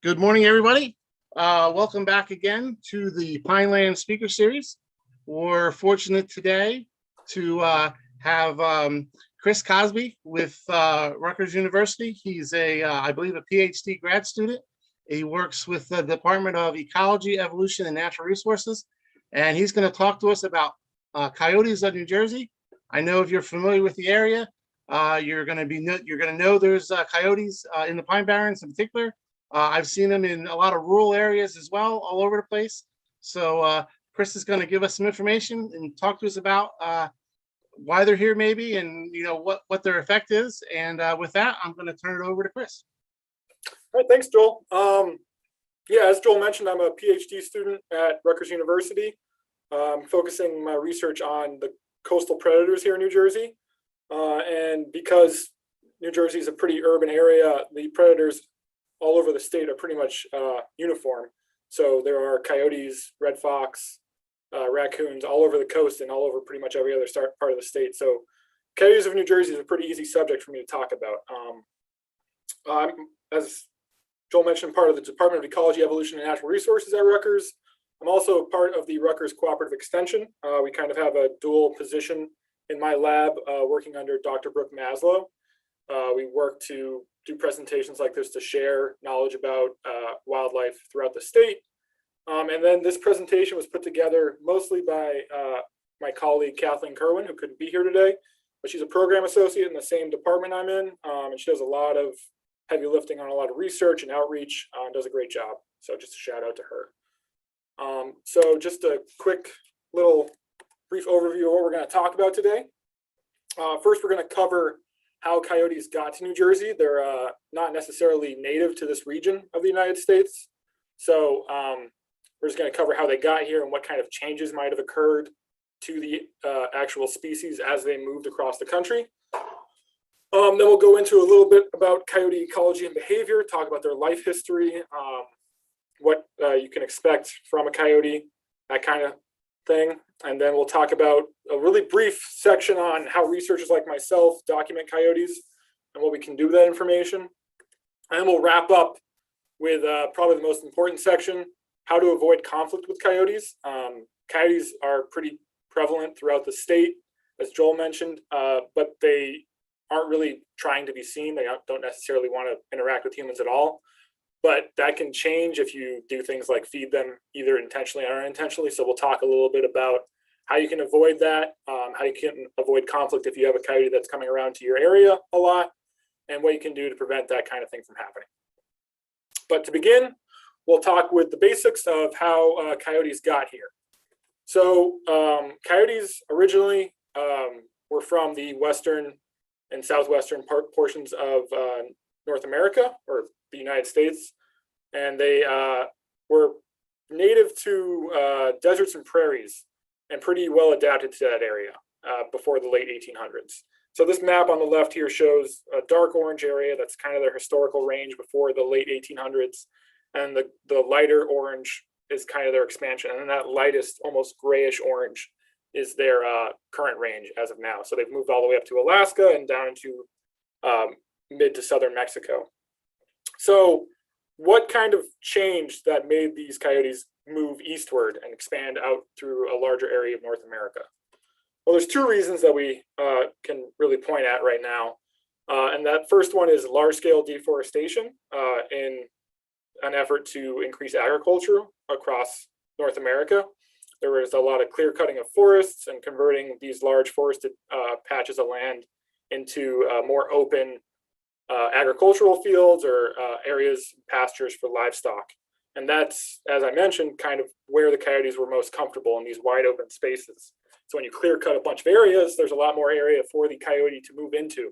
Good morning, everybody. Welcome back again to the Pineland Speaker Series. We're fortunate today to have Chris Crosby with Rutgers University. He's I believe, a Ph.D. grad student. He works with the Department of Ecology, Evolution, and Natural Resources, and he's going to talk to us about coyotes of New Jersey. I know if you're familiar with the area, you're going to know there's coyotes in the Pine Barrens in particular. I've seen them in a lot of rural areas as well, all over the place. So Chris is going to give us some information and talk to us about why they're here, maybe, and what their effect is. And with that, I'm going to turn it over to Chris. All right, thanks, Joel. Yeah, as Joel mentioned, I'm a PhD student at Rutgers University, focusing my research on the coastal predators here in New Jersey. And because New Jersey is a pretty urban area, the predators all over the state are pretty much uniform. So there are coyotes, red fox, raccoons all over the coast and all over pretty much every other part of the state. So coyotes of New Jersey is a pretty easy subject for me to talk about. As Joel mentioned, part of the Department of Ecology, Evolution, and Natural Resources at Rutgers. I'm also part of the Rutgers Cooperative Extension. We kind of have a dual position in my lab, working under Dr. Brooke Maslow. We work to do presentations like this to share knowledge about wildlife throughout the state. And then this presentation was put together mostly by my colleague, Kathleen Kerwin, who couldn't be here today, but she's a program associate in the same department I'm in. And she does a lot of heavy lifting on a lot of research and outreach, and does a great job. So just a shout out to her. So just a quick little brief overview of what we're going to talk about today. First, we're going to cover how coyotes got to New Jersey. They're not necessarily native to this region of the United States. So we're just going to cover how they got here and what kind of changes might have occurred to the actual species as they moved across the country. Then we'll go into a little bit about coyote ecology and behavior, talk about their life history, what you can expect from a coyote, that kind of thing. And then we'll talk about a really brief section on how researchers like myself document coyotes and what we can do with that information. And we'll wrap up with probably the most important section, how to avoid conflict with coyotes. Coyotes are pretty prevalent throughout the state, as Joel mentioned, but they aren't really trying to be seen. They don't necessarily want to interact with humans at all. But that can change if you do things like feed them either intentionally or unintentionally. So we'll talk a little bit about how you can avoid that, how you can avoid conflict if you have a coyote that's coming around to your area a lot, and what you can do to prevent that kind of thing from happening. But to begin, we'll talk with the basics of how coyotes got here. So coyotes originally were from the western and southwestern portions of North America, or the United States, and they were native to deserts and prairies and pretty well adapted to that area before the late 1800s. So this map on the left here shows a dark orange area. That's kind of their historical range before the late 1800s. And the lighter orange is kind of their expansion. And then that lightest, almost grayish orange is their current range as of now. So they've moved all the way up to Alaska and down into mid to southern Mexico. So what kind of changed that made these coyotes move eastward and expand out through a larger area of North America? Well, there's two reasons that we can really point at right now. And that first one is large-scale deforestation in an effort to increase agriculture across North America. There was a lot of clear-cutting of forests and converting these large forested patches of land into more open agricultural fields or areas, pastures for livestock. And that's, as I mentioned, kind of where the coyotes were most comfortable, in these wide open spaces. So when you clear cut a bunch of areas, there's a lot more area for the coyote to move into.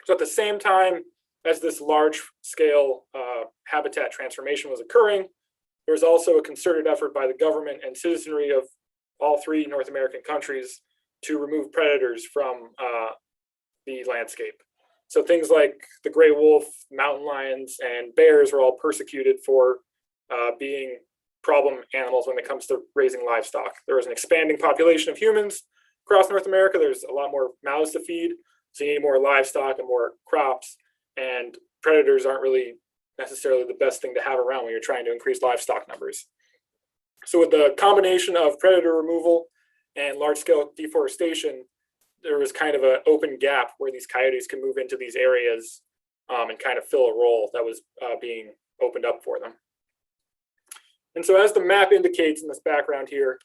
So at the same time as this large scale habitat transformation was occurring, there was also a concerted effort by the government and citizenry of all three North American countries to remove predators from the landscape. So things like the gray wolf, mountain lions, and bears were all persecuted for being problem animals when it comes to raising livestock. There was an expanding population of humans across North America. There's a lot more mouths to feed, so you need more livestock and more crops, and predators aren't really necessarily the best thing to have around when you're trying to increase livestock numbers. So with the combination of predator removal and large-scale deforestation, there was kind of an open gap where these coyotes can move into these areas and kind of fill a role that was being opened up for them. And so as the map indicates in this background here,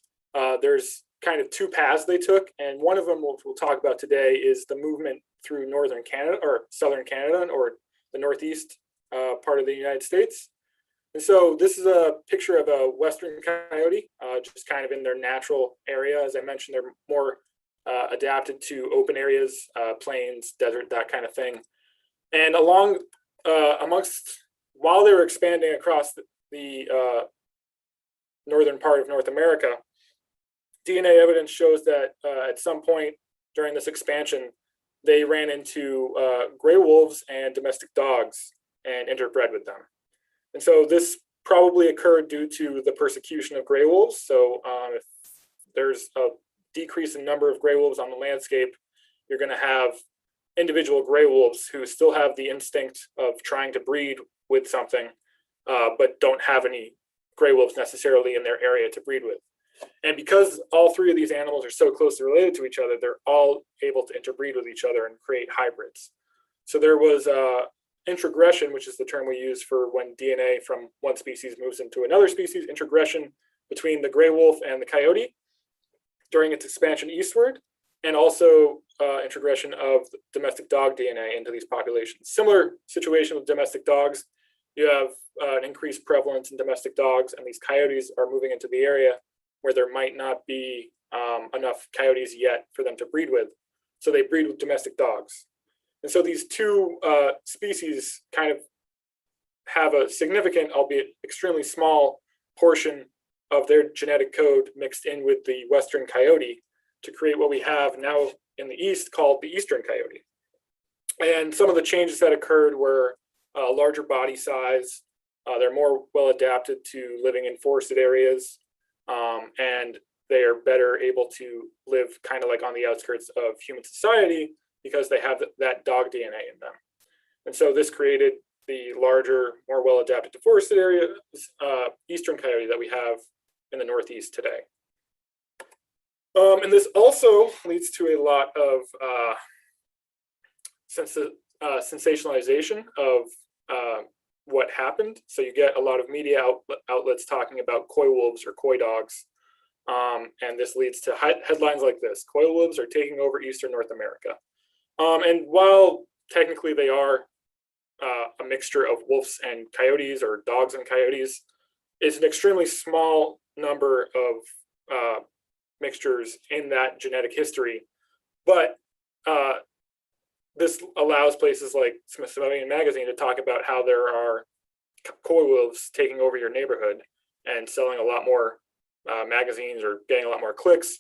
there's kind of two paths they took. And one of them we'll talk about today is the movement through northern Canada or southern Canada or the northeast part of the United States. And so this is a picture of a western coyote, just kind of in their natural area. As I mentioned, they're more adapted to open areas, plains, desert, that kind of thing. And while they were expanding across the northern part of North America, DNA evidence shows that at some point during this expansion, they ran into gray wolves and domestic dogs and interbred with them. And so this probably occurred due to the persecution of gray wolves. So if there's a decrease in number of gray wolves on the landscape, you're going to have individual gray wolves who still have the instinct of trying to breed with something, but don't have any gray wolves necessarily in their area to breed with. And because all three of these animals are so closely related to each other, they're all able to interbreed with each other and create hybrids. So there was introgression, which is the term we use for when DNA from one species moves into another species, introgression between the gray wolf and the coyote during its expansion eastward, and also introgression of domestic dog DNA into these populations. Similar situation with domestic dogs. You have an increased prevalence in domestic dogs, and these coyotes are moving into the area where there might not be enough coyotes yet for them to breed with. So they breed with domestic dogs. And so these two species kind of have a significant, albeit extremely small, portion of their genetic code mixed in with the western coyote to create what we have now in the east called the eastern coyote. And some of the changes that occurred were larger body size. They're more well adapted to living in forested areas, and they are better able to live kind of like on the outskirts of human society because they have that dog DNA in them. And so this created the larger, more well adapted to forested areas, eastern coyote that we have in the Northeast today. And this also leads to a lot of sensationalization of what happened. So you get a lot of media outlets talking about coy wolves or coy dogs. And this leads to headlines like this: coy wolves are taking over Eastern North America. And while technically they are a mixture of wolves and coyotes or dogs and coyotes, it's an extremely small number of mixtures in that genetic history. But this allows places like Smithsonian Magazine to talk about how there are coy wolves taking over your neighborhood and selling a lot more magazines or getting a lot more clicks.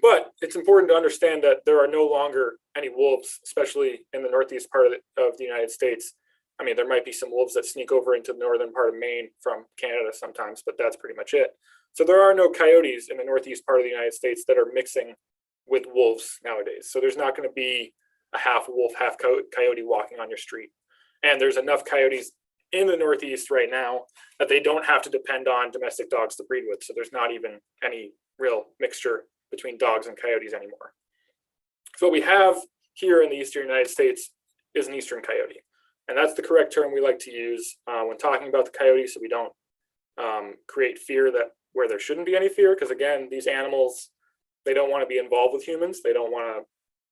But it's important to understand that there are no longer any wolves, especially in the northeast part of the United States. I mean, there might be some wolves that sneak over into the northern part of Maine from Canada sometimes, but that's pretty much it. So there are no coyotes in the northeast part of the United States that are mixing with wolves nowadays. So there's not going to be a half wolf, half coyote walking on your street. And there's enough coyotes in the Northeast right now that they don't have to depend on domestic dogs to breed with. So there's not even any real mixture between dogs and coyotes anymore. So what we have here in the Eastern United States is an Eastern coyote. And that's the correct term we like to use when talking about the coyote, so we don't create fear that where there shouldn't be any fear. Because again, these animals, they don't want to be involved with humans. They don't want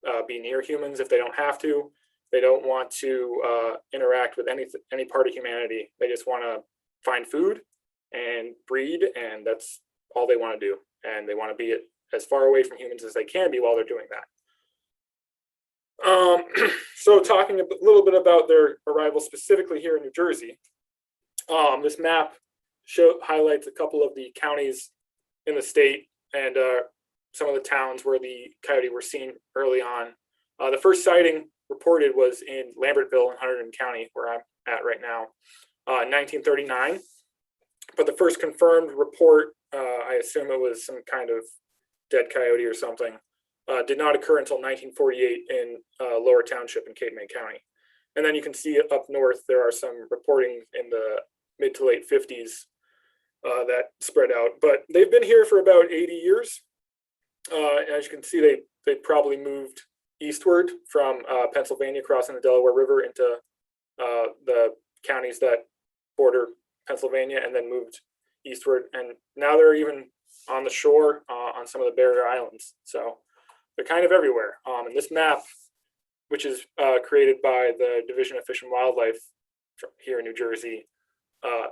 to be near humans if they don't have to. They don't want to interact with any part of humanity. They just want to find food and breed, and that's all they want to do. And they want to be as far away from humans as they can be while they're doing that. So talking a little bit about their arrival specifically here in New Jersey, this map highlights a couple of the counties in the state and some of the towns where the coyote were seen early on. The first sighting reported was in Lambertville in Hunterdon County, where I'm at right now, in 1939. But the first confirmed report, I assume it was some kind of dead coyote or something, did not occur until 1948 in Lower Township in Cape May County. And then you can see up north, there are some reporting in the mid to late 50s that spread out. But they've been here for about 80 years. As you can see, they probably moved eastward from Pennsylvania, crossing the Delaware River into the counties that border Pennsylvania, and then moved eastward. And now they're even on the shore on some of the barrier islands. So they're kind of everywhere. And this map, which is created by the Division of Fish and Wildlife here in New Jersey,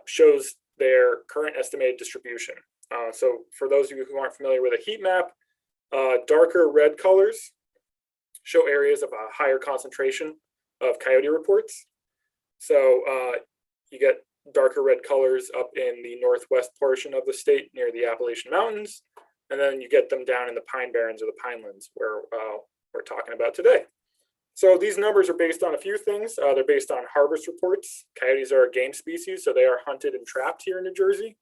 shows their current estimated distribution. So for those of you who aren't familiar with a heat map, darker red colors show areas of a higher concentration of coyote reports. So you get darker red colors up in the northwest portion of the state near the Appalachian Mountains, and then you get them down in the Pine Barrens or the Pinelands where we're talking about today. So these numbers are based on a few things. They're based on harvest reports. Coyotes are a game species, so they are hunted and trapped here in New Jersey.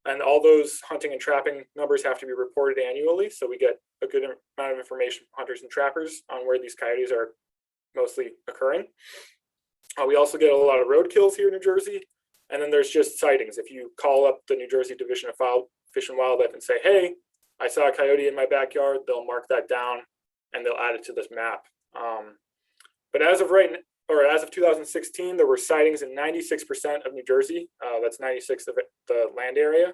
And all those hunting and trapping numbers have to be reported annually. So we get a good amount of information from hunters and trappers on where these coyotes are mostly occurring. We also get a lot of roadkills here in New Jersey. And then there's just sightings. If you call up the New Jersey Division of Fish and Wildlife and say, hey, I saw a coyote in my backyard, they'll mark that down and they'll add it to this map. But as of 2016, there were sightings in 96% of New Jersey. That's 96 of the land area.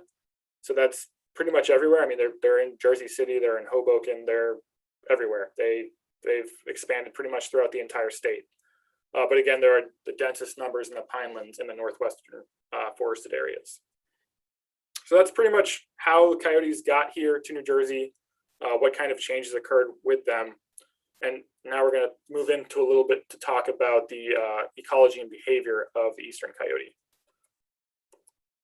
So that's pretty much everywhere. I mean, they're in Jersey City, they're in Hoboken, they're everywhere. They've expanded pretty much throughout the entire state. But again, there are the densest numbers in the Pinelands in the northwestern forested areas. So that's pretty much how the coyotes got here to New Jersey, what kind of changes occurred with them. And now we're going to move into a little bit to talk about the ecology and behavior of the eastern coyote.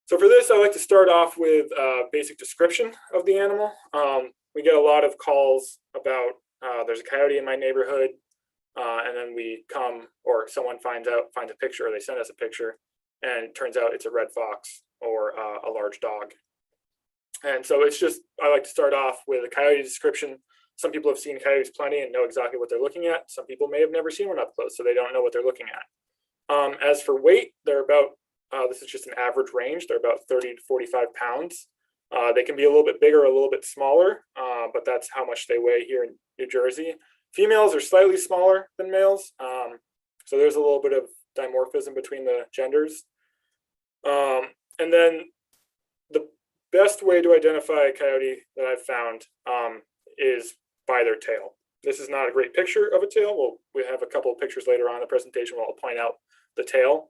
So for this, I like to start off with a basic description of the animal. We get a lot of calls about there's a coyote in my neighborhood, and then we come, or someone finds a picture, or they send us a picture, and it turns out it's a red fox or a large dog. And so it's just, I like to start off with a coyote description. Some people have seen coyotes plenty and know exactly what they're looking at. Some people may have never seen one up close, so they don't know what they're looking at. As for weight, they're about, this is just an average range, they're about 30 to 45 pounds. They can be a little bit bigger, a little bit smaller, but that's how much they weigh here in New Jersey. Females are slightly smaller than males, so there's a little bit of dimorphism between the genders. And then the best way to identify a coyote that I've found is by their tail. This is not a great picture of a tail. We have a couple of pictures later on in the presentation where I'll point out the tail,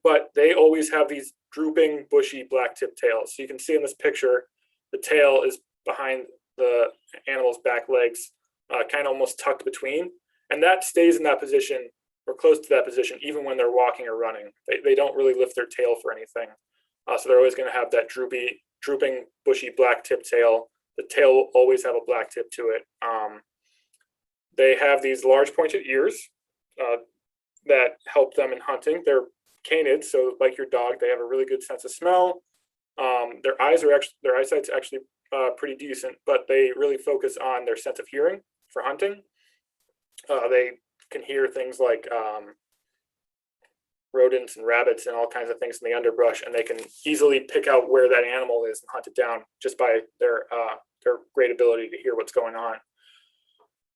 but they always have these drooping, bushy, black tip tails. So you can see in this picture, the tail is behind the animal's back legs, kind of almost tucked between, and that stays in that position or close to that position even when they're walking or running. They don't really lift their tail for anything. So they're always going to have that drooping, bushy, black tip tail. The tail will always have a black tip to it. They have these large pointed ears that help them in hunting. They're canids, so like your dog, they have a really good sense of smell. Their eyesight's actually pretty decent, but they really focus on their sense of hearing for hunting. They can hear things like rodents and rabbits and all kinds of things in the underbrush, and they can easily pick out where that animal is and hunt it down just by their great ability to hear what's going on.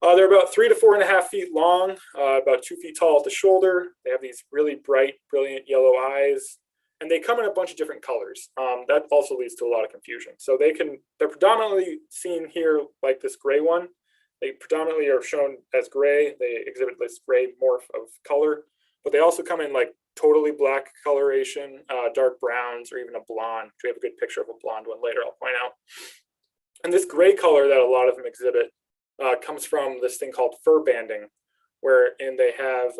They're about 3 to 4.5 feet long, about 2 feet tall at the shoulder. They have these really bright, brilliant yellow eyes, and they come in a bunch of different colors. That also leads to a lot of confusion. So they're predominantly seen here like this gray one. They predominantly are shown as gray. They exhibit this gray morph of color, but they also come in like totally black coloration, dark browns, or even a blonde. We have a good picture of a blonde one later, I'll point out. And this gray color that a lot of them exhibit comes from this thing called fur banding, wherein they have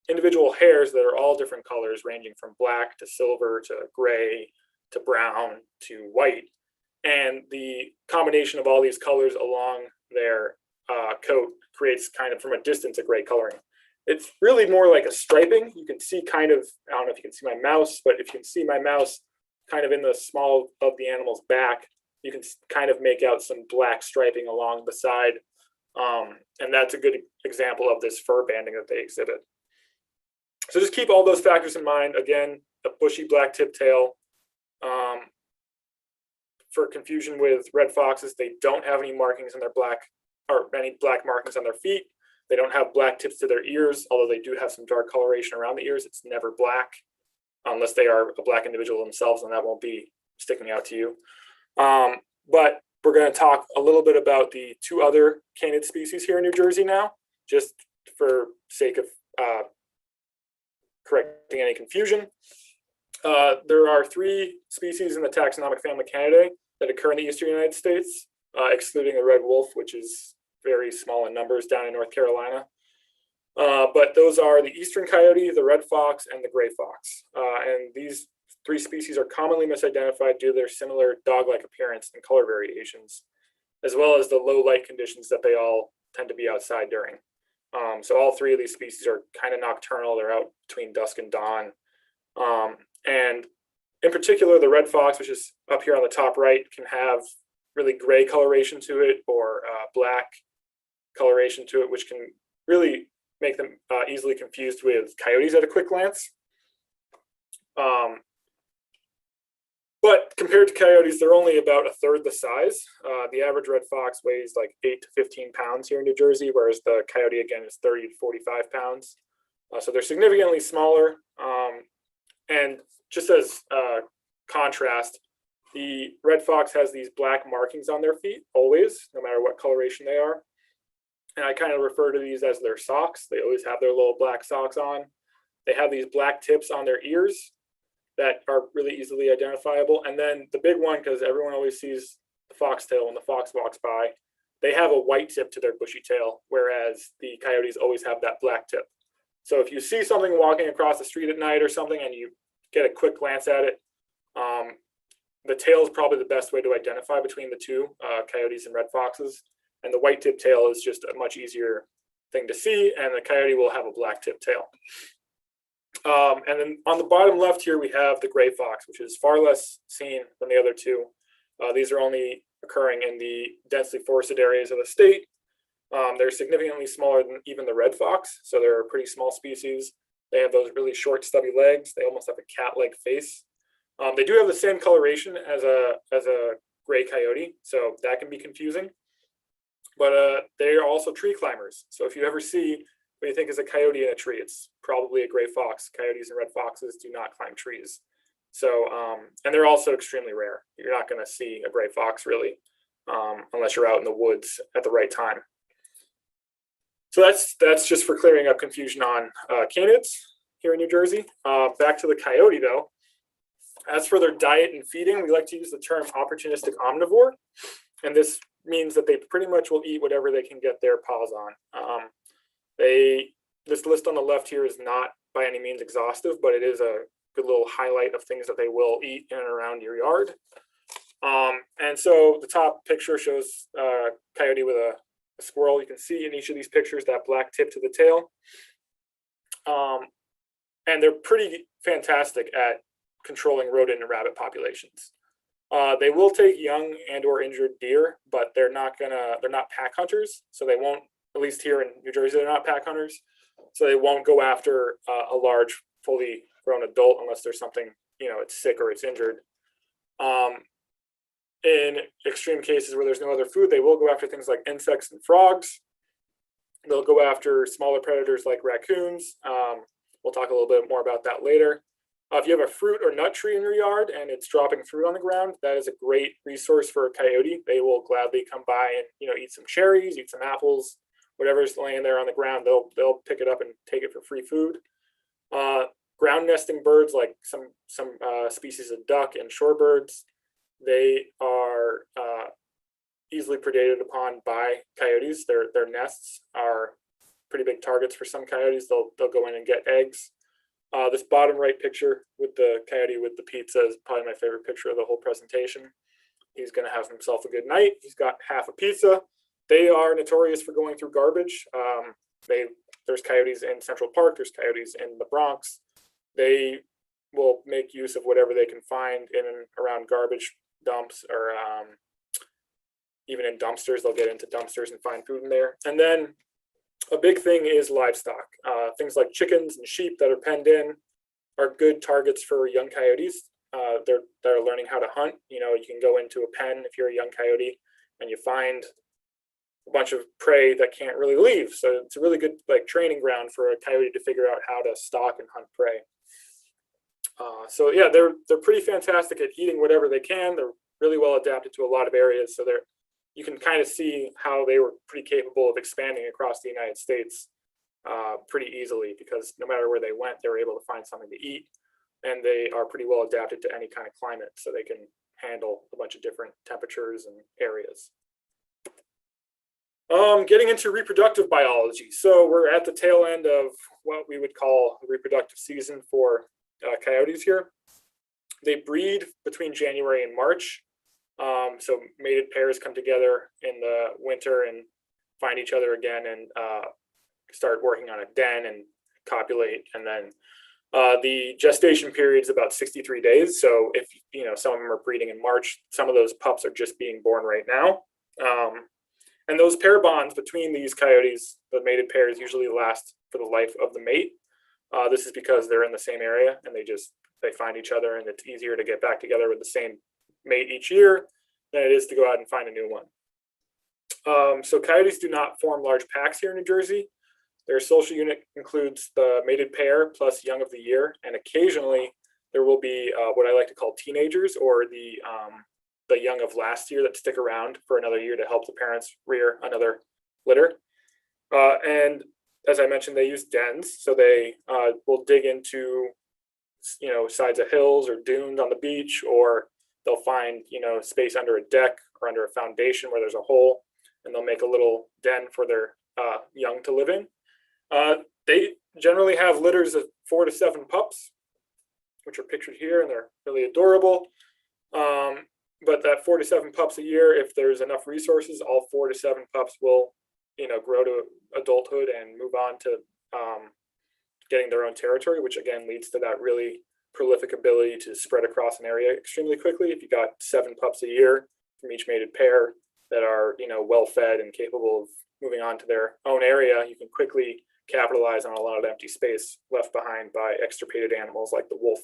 individual hairs that are all different colors, ranging from black to silver to gray to brown to white. And the combination of all these colors along their coat creates kind of from a distance a gray coloring. It's really more like a striping. You can see kind of, I don't know if you can see my mouse, but if you can see my mouse kind of in the small of the animal's back, you can kind of make out some black striping along the side. And that's a good example of this fur banding that they exhibit. So just keep all those factors in mind. Again, a bushy black tip tail. For confusion with red foxes, they don't have any markings on their any black markings on their feet. They don't have black tips to their ears, although they do have some dark coloration around the ears. It's never black unless they are a black individual themselves, and that won't be sticking out to you. But we're going to talk a little bit about the two other canid species here in New Jersey now, just for sake of correcting any confusion. There are 3 species in the taxonomic family Canidae that occur in the eastern United States, excluding the red wolf, which is very small in numbers down in North Carolina. But those are the eastern coyote, the red fox, and the gray fox. And these 3 species are commonly misidentified due to their similar dog-like appearance and color variations, as well as the low light conditions that they all tend to be outside during. So all 3 of these species are kind of nocturnal. They're out between dusk and dawn. And in particular, the red fox, which is up here on the top right, can have really gray coloration to it or black coloration to it, which can really make them easily confused with coyotes at a quick glance. But compared to coyotes, they're only about a third the size. The average red fox weighs like 8 to 15 pounds here in New Jersey, whereas the coyote, again, is 30 to 45 pounds. So they're significantly smaller. And just as contrast, the red fox has these black markings on their feet, always, no matter what coloration they are. And I kind of refer to these as their socks. They always have their little black socks on. They have these black tips on their ears that are really easily identifiable. And then the big one, because everyone always sees the foxtail when the fox walks by, they have a white tip to their bushy tail, whereas the coyotes always have that black tip. So if you see something walking across the street at night or something and you get a quick glance at it, the tail is probably the best way to identify between the 2, coyotes and red foxes. And the white tip tail is just a much easier thing to see, and the coyote will have a black tip tail. And then on the bottom left here, we have the gray fox, which is far less seen than the other 2. These are only occurring in the densely forested areas of the state. They're significantly smaller than even the red fox, so they're a pretty small species. They have those really short, stubby legs. They almost have a cat-like face. They do have the same coloration as a gray coyote, so that can be confusing. But they are also tree climbers. So if you ever see what you think is a coyote in a tree, it's probably a gray fox. Coyotes and red foxes do not climb trees. So, and they're also extremely rare. You're not going to see a gray fox really, unless you're out in the woods at the right time. So that's just for clearing up confusion on canids here in New Jersey. Back to the coyote though. As for their diet and feeding, we like to use the term opportunistic omnivore. And this means that they pretty much will eat whatever they can get their paws on. This list on the left here is not by any means exhaustive, but it is a good little highlight of things that they will eat in and around your yard. And so the top picture shows a coyote with a squirrel. You can see in each of these pictures that black tip to the tail. And they're pretty fantastic at controlling rodent and rabbit populations. They will take young and or injured deer, but they're not pack hunters. So they won't, at least here in New Jersey, they're not pack hunters. So they won't go after a large, fully grown adult unless there's something, it's sick or it's injured. In extreme cases where there's no other food, they will go after things like insects and frogs. They'll go after smaller predators like raccoons. We'll talk a little bit more about that later. If you have a fruit or nut tree in your yard and it's dropping fruit on the ground, that is a great resource for a coyote. They will gladly come by and eat some cherries, eat some apples, whatever's laying there on the ground. They'll pick it up and take it for free food. Ground nesting birds like some species of duck and shorebirds, they are easily predated upon by coyotes. Their nests are pretty big targets for some coyotes. They'll go in and get eggs. This bottom right picture with the coyote with the pizza is probably my favorite picture of the whole presentation. He's going to have himself a good night. He's got half a pizza. They are notorious for going through garbage. There's coyotes in Central Park. There's coyotes in the Bronx. They will make use of whatever they can find in and around garbage dumps or even in dumpsters. They'll get into dumpsters and find food in there. And then A big thing is livestock. Things like chickens and sheep that are penned in are good targets for young coyotes. They're learning how to hunt. You know, you can go into a pen if you're a young coyote and you find a bunch of prey that can't really leave. So it's a really good like training ground for a coyote to figure out how to stalk and hunt prey. So yeah, they're pretty fantastic at eating whatever they can. They're really well adapted to a lot of areas. So you can kind of see how they were pretty capable of expanding across the United States pretty easily, because no matter where they went, they were able to find something to eat, and they are pretty well adapted to any kind of climate, so they can handle a bunch of different temperatures and areas. Getting into reproductive biology. So we're at the tail end of what we would call the reproductive season for coyotes here. They breed between January and March. So mated pairs come together in the winter and find each other again and start working on a den and copulate. And then the gestation period is about 63 days. So if you know some of them are breeding in March, some of those pups are just being born right now. And those pair bonds between these coyotes, the mated pairs, usually last for the life of the mate. This is because they're in the same area and they find each other, and it's easier to get back together with the same mate each year than it is to go out and find a new one. So coyotes do not form large packs here in New Jersey. Their social unit includes the mated pair plus young of the year, and occasionally there will be what I like to call teenagers, or the young of last year that stick around for another year to help the parents rear another litter. And as I mentioned, they use dens, so they will dig into sides of hills or dunes on the beach, or they'll find space under a deck or under a foundation where there's a hole, and they'll make a little den for their young to live in. They generally have litters of 4 to 7 pups, which are pictured here, and they're really adorable. But that 4 to 7 pups a year, if there's enough resources, all 4 to 7 pups will grow to adulthood and move on to getting their own territory, which again leads to that really prolific ability to spread across an area extremely quickly. If you got 7 pups a year from each mated pair that are well fed and capable of moving on to their own area, you can quickly capitalize on a lot of empty space left behind by extirpated animals like the wolf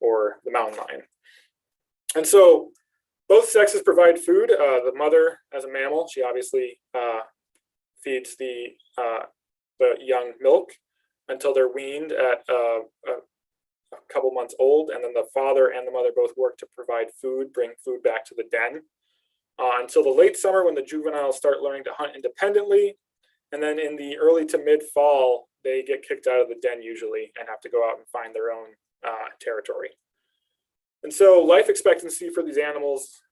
or the mountain lion. And so both sexes provide food. The mother, as a mammal, she obviously feeds the young milk until they're weaned at a couple months old, and then the father and the mother both work to provide food, bring food back to the den until the late summer, when the juveniles start learning to hunt independently. And then in the early to mid fall, they get kicked out of the den usually and have to go out and find their own territory. And so life expectancy for these animals,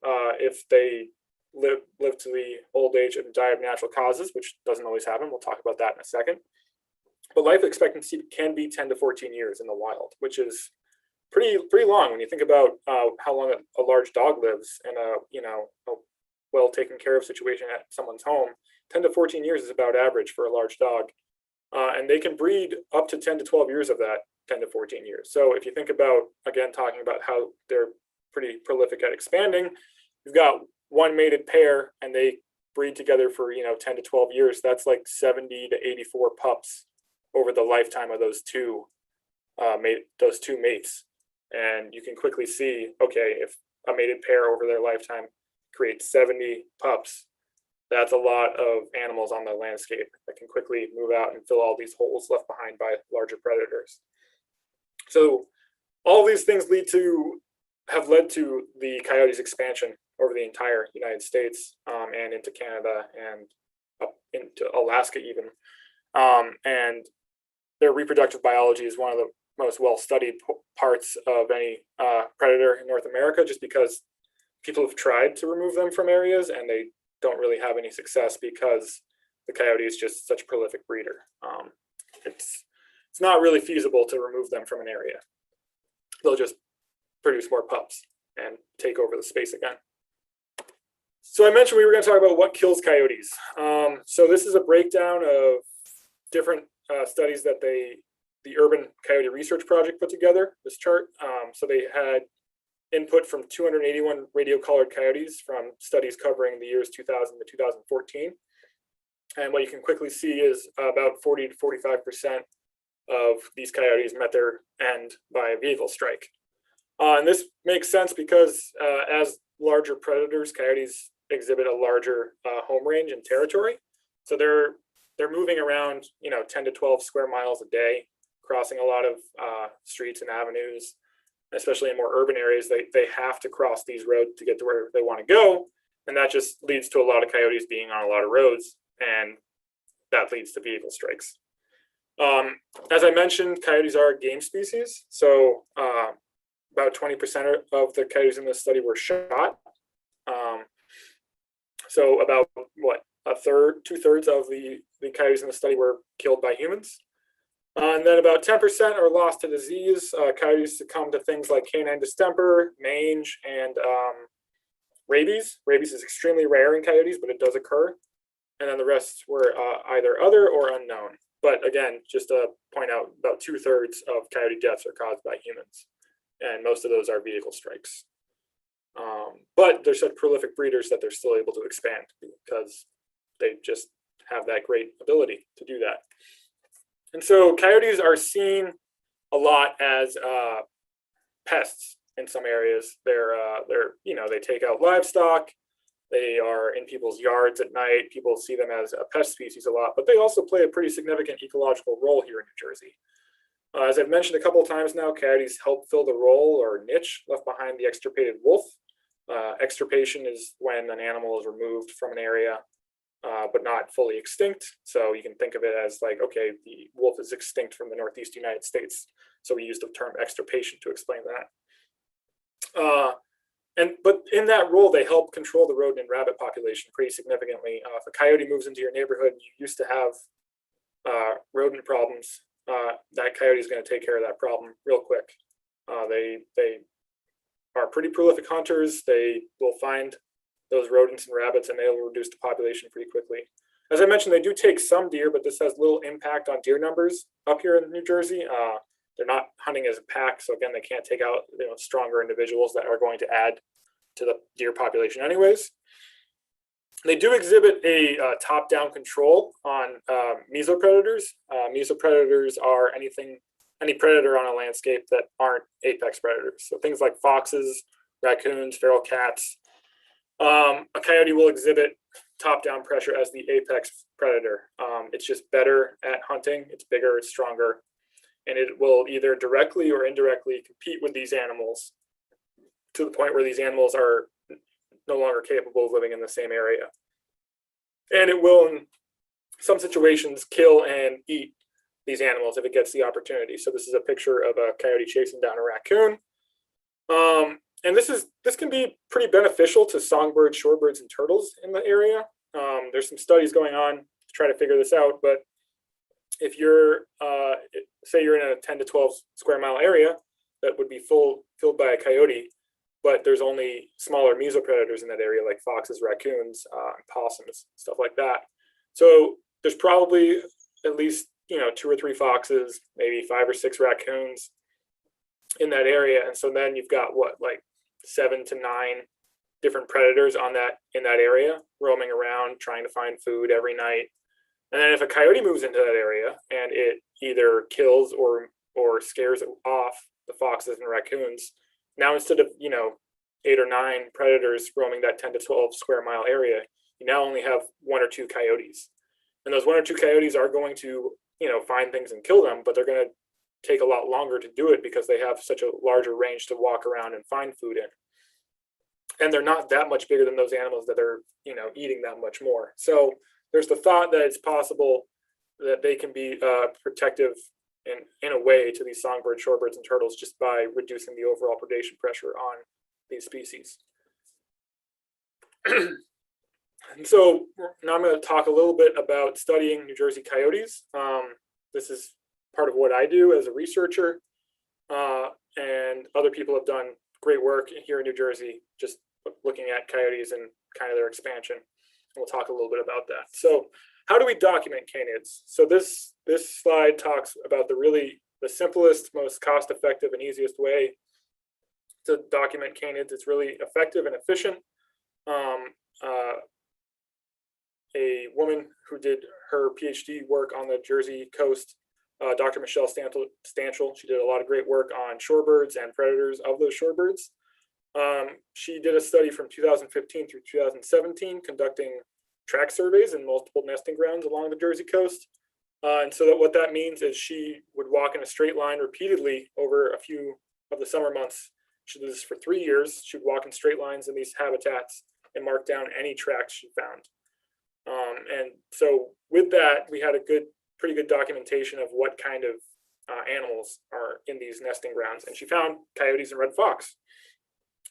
if they live to the old age and die of natural causes, which doesn't always happen, we'll talk about that in a second, but life expectancy can be 10 to 14 years in the wild, which is pretty long when you think about how long a large dog lives in a well taken care of situation at someone's home. 10 to 14 years is about average for a large dog, and they can breed up to 10 to 12 years of that 10 to 14 years. So if you think about, again, talking about how they're pretty prolific at expanding, you've got one mated pair and they breed together for 10 to 12 years. That's like 70 to 84 pups over the lifetime of those two mates. And you can quickly see, okay, if a mated pair over their lifetime creates 70 pups, that's a lot of animals on the landscape that can quickly move out and fill all these holes left behind by larger predators. So all these things have led to the coyotes' expansion over the entire United States and into Canada and up into Alaska even. And their reproductive biology is one of the most well-studied parts of any predator in North America, just because people have tried to remove them from areas and they don't really have any success because the coyote is just such a prolific breeder. It's not really feasible to remove them from an area. They'll just produce more pups and take over the space again. So I mentioned we were going to talk about what kills coyotes. So this is a breakdown of different studies that the Urban Coyote Research Project put together, this chart. So they had input from 281 radio-collared coyotes from studies covering the years 2000 to 2014. And what you can quickly see is about 40 to 45% of these coyotes met their end by a vehicle strike. And this makes sense because as larger predators, coyotes exhibit a larger home range and territory. So they're moving around, 10 to 12 square miles a day, crossing a lot of streets and avenues, especially in more urban areas. They have to cross these roads to get to where they want to go. And that just leads to a lot of coyotes being on a lot of roads, and that leads to vehicle strikes. As I mentioned, coyotes are a game species. So about 20% of the coyotes in this study were shot. So about two-thirds of the coyotes in the study were killed by humans. And then about 10% are lost to disease. Coyotes succumb to things like canine distemper, mange, and rabies. Rabies is extremely rare in coyotes, but it does occur. And then the rest were either other or unknown. But again, just to point out, about two-thirds of coyote deaths are caused by humans. And most of those are vehicle strikes. But they're such prolific breeders that they're still able to expand because they just have that great ability to do that. And so coyotes are seen a lot as pests in some areas. They take out livestock. They are in people's yards at night. People see them as a pest species a lot, but they also play a pretty significant ecological role here in New Jersey. As I've mentioned a couple of times now, coyotes help fill the role or niche left behind the extirpated wolf. Extirpation is when an animal is removed from an area, but not fully extinct. So you can think of it as like, okay, the wolf is extinct from the Northeast United States. So we use the term extirpation to explain that. But in that role, they help control the rodent and rabbit population pretty significantly. If a coyote moves into your neighborhood and you used to have rodent problems, that coyote is going to take care of that problem real quick. They are pretty prolific hunters. They will find those rodents and rabbits, and they will reduce the population pretty quickly. As I mentioned, they do take some deer, but this has little impact on deer numbers up here in New Jersey. They're not hunting as a pack, so again, they can't take out stronger individuals that are going to add to the deer population anyways. They do exhibit a top-down control on mesopredators. Mesopredators are any predator on a landscape that aren't apex predators. So things like foxes, raccoons, feral cats. A coyote will exhibit top-down pressure as the apex predator. It's just better at hunting. It's bigger, it's stronger, and it will either directly or indirectly compete with these animals to the point where these animals are no longer capable of living in the same area. And it will, in some situations, kill and eat these animals if it gets the opportunity. So this is a picture of a coyote chasing down a raccoon. And this can be pretty beneficial to songbirds, shorebirds, and turtles in the area. There's some studies going on to try to figure this out, but if you're, say you're in a 10 to 12 square mile area that would be filled by a coyote, but there's only smaller mesopredators in that area like foxes, raccoons, possums, stuff like that. So there's probably at least 2 or 3 foxes, maybe 5 or 6 raccoons in that area, and so then you've got like 7 to 9 different predators in that area roaming around trying to find food every night. And then if a coyote moves into that area and it either kills or scares off the foxes and raccoons, now instead of 8 or 9 predators roaming that 10 to 12 square mile area, you now only have 1 or 2 coyotes, and those 1 or 2 coyotes are going to find things and kill them, but they're going to take a lot longer to do it because they have such a larger range to walk around and find food in. And they're not that much bigger than those animals that are, eating that much more. So there's the thought that it's possible that they can be protective in a way to these songbirds, shorebirds, and turtles just by reducing the overall predation pressure on these species. And so now I'm going to talk a little bit about studying New Jersey coyotes. This is part of what I do as a researcher, and other people have done great work here in New Jersey just looking at coyotes and kind of their expansion. And we'll talk a little bit about that. So how do we document canids? So this slide talks about the simplest, most cost-effective, and easiest way to document canids. It's really effective and efficient. a woman who did her PhD work on the Jersey coast, Dr. Michelle Stanchel. She did a lot of great work on shorebirds and predators of those shorebirds. She did a study from 2015 through 2017 conducting track surveys in multiple nesting grounds along the Jersey coast. And so what that means is she would walk in a straight line repeatedly over a few of the summer months. She did this for 3 years. She would walk in straight lines in these habitats and mark down any tracks she found. And so with that, we had a pretty good documentation of what kind of animals are in these nesting grounds. And she found coyotes and red fox.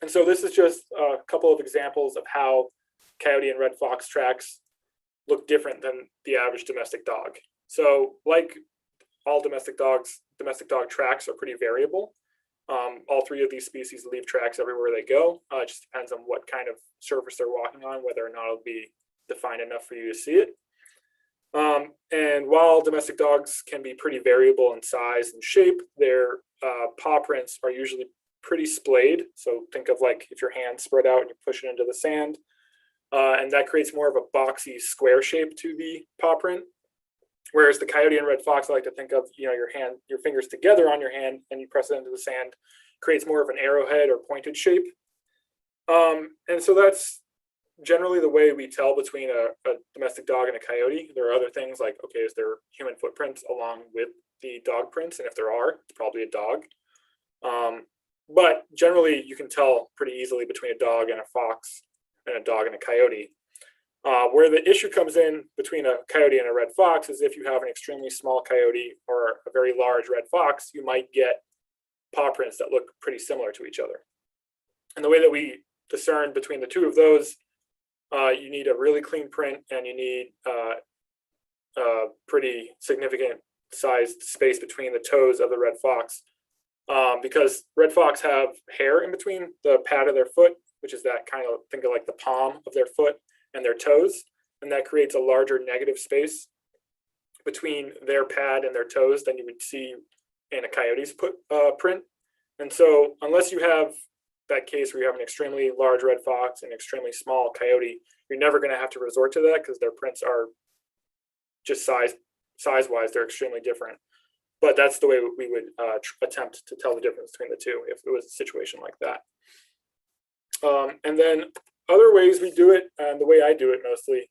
And so this is just a couple of examples of how coyote and red fox tracks look different than the average domestic dog. So like all domestic dog tracks are pretty variable. All three of these species leave tracks everywhere they go. It just depends on what kind of surface they're walking on, whether or not it'll be defined enough for you to see it. And while domestic dogs can be pretty variable in size and shape, their paw prints are usually pretty splayed. So think of like if your hand spread out and you push it into the sand, and that creates more of a boxy square shape to the paw print. Whereas the coyote and red fox, I like to think of, your fingers together on your hand and you press it into the sand, creates more of an arrowhead or pointed shape. And so that's generally the way we tell between a domestic dog and a coyote. There are other things like, okay, is there human footprints along with the dog prints? And if there are, it's probably a dog. But generally you can tell pretty easily between a dog and a fox and a dog and a coyote. Where the issue comes in between a coyote and a red fox is if you have an extremely small coyote or a very large red fox, you might get paw prints that look pretty similar to each other. And the way that we discern between the two of those, you need a really clean print and you need a pretty significant sized space between the toes of the red fox, because red fox have hair in between the pad of their foot, which is that kind of, think of like the palm of their foot and their toes, and that creates a larger negative space between their pad and their toes than you would see in a coyote's print. And so unless you have that case where you have an extremely large red fox and extremely small coyote, you're never going to have to resort to that because their prints are just size-wise, they're extremely different. But that's the way we would attempt to tell the difference between the two if it was a situation like that. And then other ways we do it, and the way I do it mostly,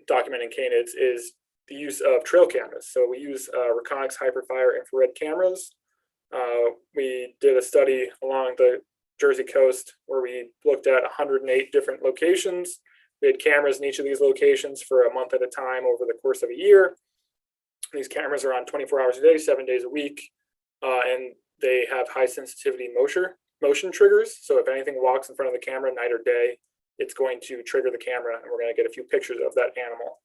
documenting canids, is the use of trail cameras. So we use Reconyx Hyperfire infrared cameras. We did a study along the Jersey coast where we looked at 108 different locations. We had cameras in each of these locations for a month at a time over the course of a year. These cameras are on 24 hours a day, 7 days a week, and they have high sensitivity motion triggers. So if anything walks in front of the camera night or day, it's going to trigger the camera and we're going to get a few pictures of that animal.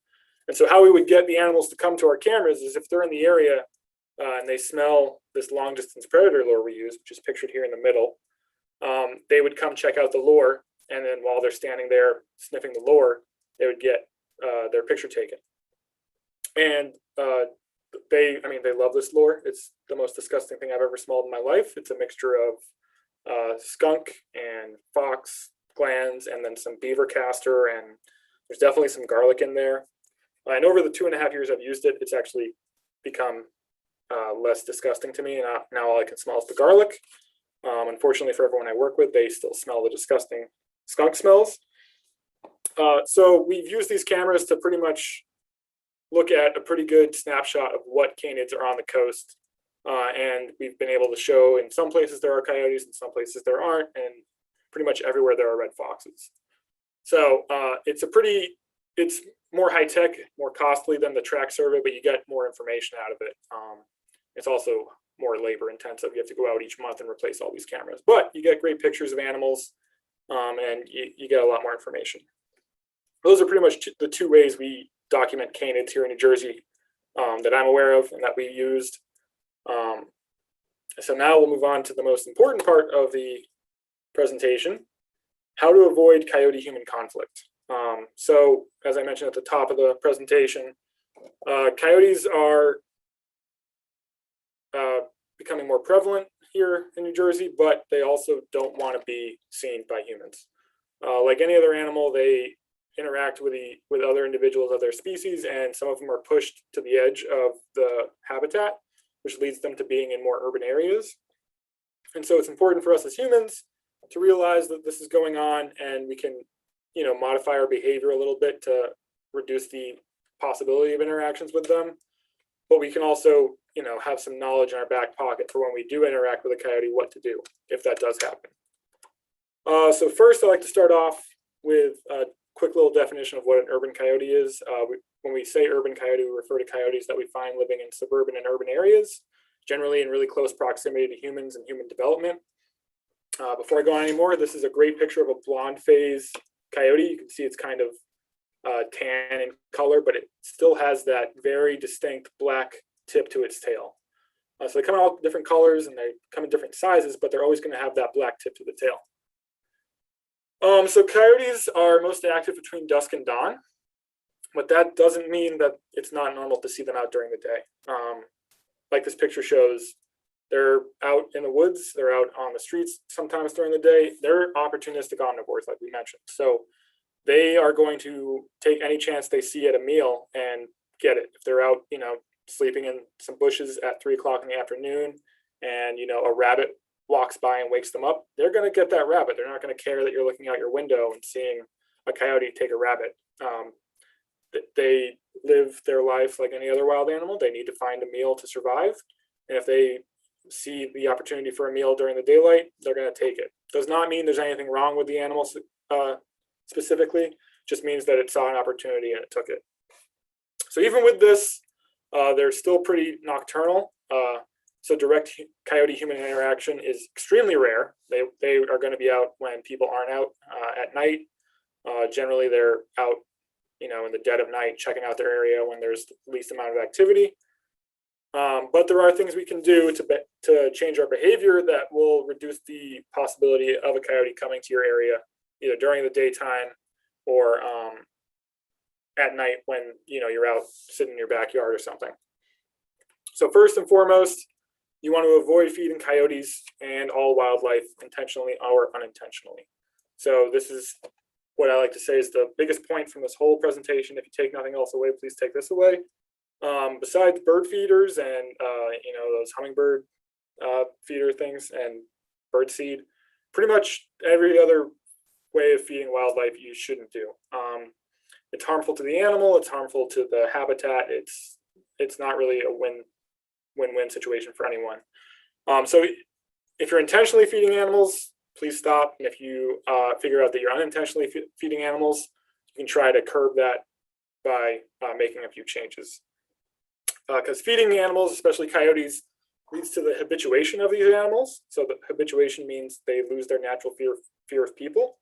And so how we would get the animals to come to our cameras is if they're in the area and they smell this long distance predator lure we use, which is pictured here in the middle, they would come check out the lure. And then while they're standing there sniffing the lure, they would get their picture taken. And they love this lure. It's the most disgusting thing I've ever smelled in my life. It's a mixture of skunk and fox glands and then some beaver castor, and there's definitely some garlic in there. And over the 2.5 years I've used it, it's actually become less disgusting to me. And now all I can smell is the garlic. Unfortunately for everyone I work with, they still smell the disgusting skunk smells. So we've used these cameras to pretty much look at a pretty good snapshot of what canids are on the coast. And we've been able to show in some places there are coyotes, in some places there aren't, and pretty much everywhere there are red foxes. So it's more high tech, more costly than the track survey, but you get more information out of it. It's also more labor intensive. You have to go out each month and replace all these cameras, but you get great pictures of animals, and you get a lot more information. Those are pretty much the two ways we document canids here in New Jersey that I'm aware of and that we used. So now we'll move on to the most important part of the presentation, how to avoid coyote-human conflict. So as I mentioned at the top of the presentation, coyotes are becoming more prevalent here in New Jersey, but they also don't want to be seen by humans. Like any other animal, they interact with other individuals of their species, and some of them are pushed to the edge of the habitat, which leads them to being in more urban areas. And so it's important for us as humans to realize that this is going on, and we can, modify our behavior a little bit to reduce the possibility of interactions with them. But we can also, have some knowledge in our back pocket for when we do interact with a coyote, what to do if that does happen. So first, I'd like to start off with a quick little definition of what an urban coyote is. When we say urban coyote, we refer to coyotes that we find living in suburban and urban areas, generally in really close proximity to humans and human development. Before I go on anymore, this is a great picture of a blonde phase coyote. You can see it's kind of tan in color, but it still has that very distinct black tip to its tail. So they come in all different colors and they come in different sizes, but they're always going to have that black tip to the tail. So coyotes are most active between dusk and dawn, but that doesn't mean that it's not normal to see them out during the day. Like this picture shows, they're out in the woods, they're out on the streets sometimes during the day. They're opportunistic omnivores, like we mentioned. So they are going to take any chance they see at a meal and get it. If they're out, sleeping in some bushes at 3 o'clock in the afternoon and, a rabbit walks by and wakes them up, they're going to get that rabbit. They're not going to care that you're looking out your window and seeing a coyote take a rabbit. They live their life like any other wild animal. They need to find a meal to survive. And if they see the opportunity for a meal during the daylight, they're going to take it. Does not mean there's anything wrong with the animal specifically, just means that it saw an opportunity and it took it. So even with this, they're still pretty nocturnal. So direct coyote-human interaction is extremely rare. They are going to be out when people aren't out at night. Generally, they're out, in the dead of night, checking out their area when there's the least amount of activity. But there are things we can do to change our behavior that will reduce the possibility of a coyote coming to your area, either during the daytime or at night when you're out sitting in your backyard or something. So first and foremost, you want to avoid feeding coyotes and all wildlife intentionally or unintentionally. So this is what I like to say is the biggest point from this whole presentation. If you take nothing else away, please take this away. Besides bird feeders and those hummingbird feeder things and bird seed, pretty much every other way of feeding wildlife you shouldn't do. It's harmful to the animal. It's harmful to the habitat. It's not really a win-win situation for anyone. So if you're intentionally feeding animals, please stop. And if you figure out that you're unintentionally feeding animals, you can try to curb that by making a few changes. Because feeding the animals, especially coyotes, leads to the habituation of these animals. So the habituation means they lose their natural fear of people.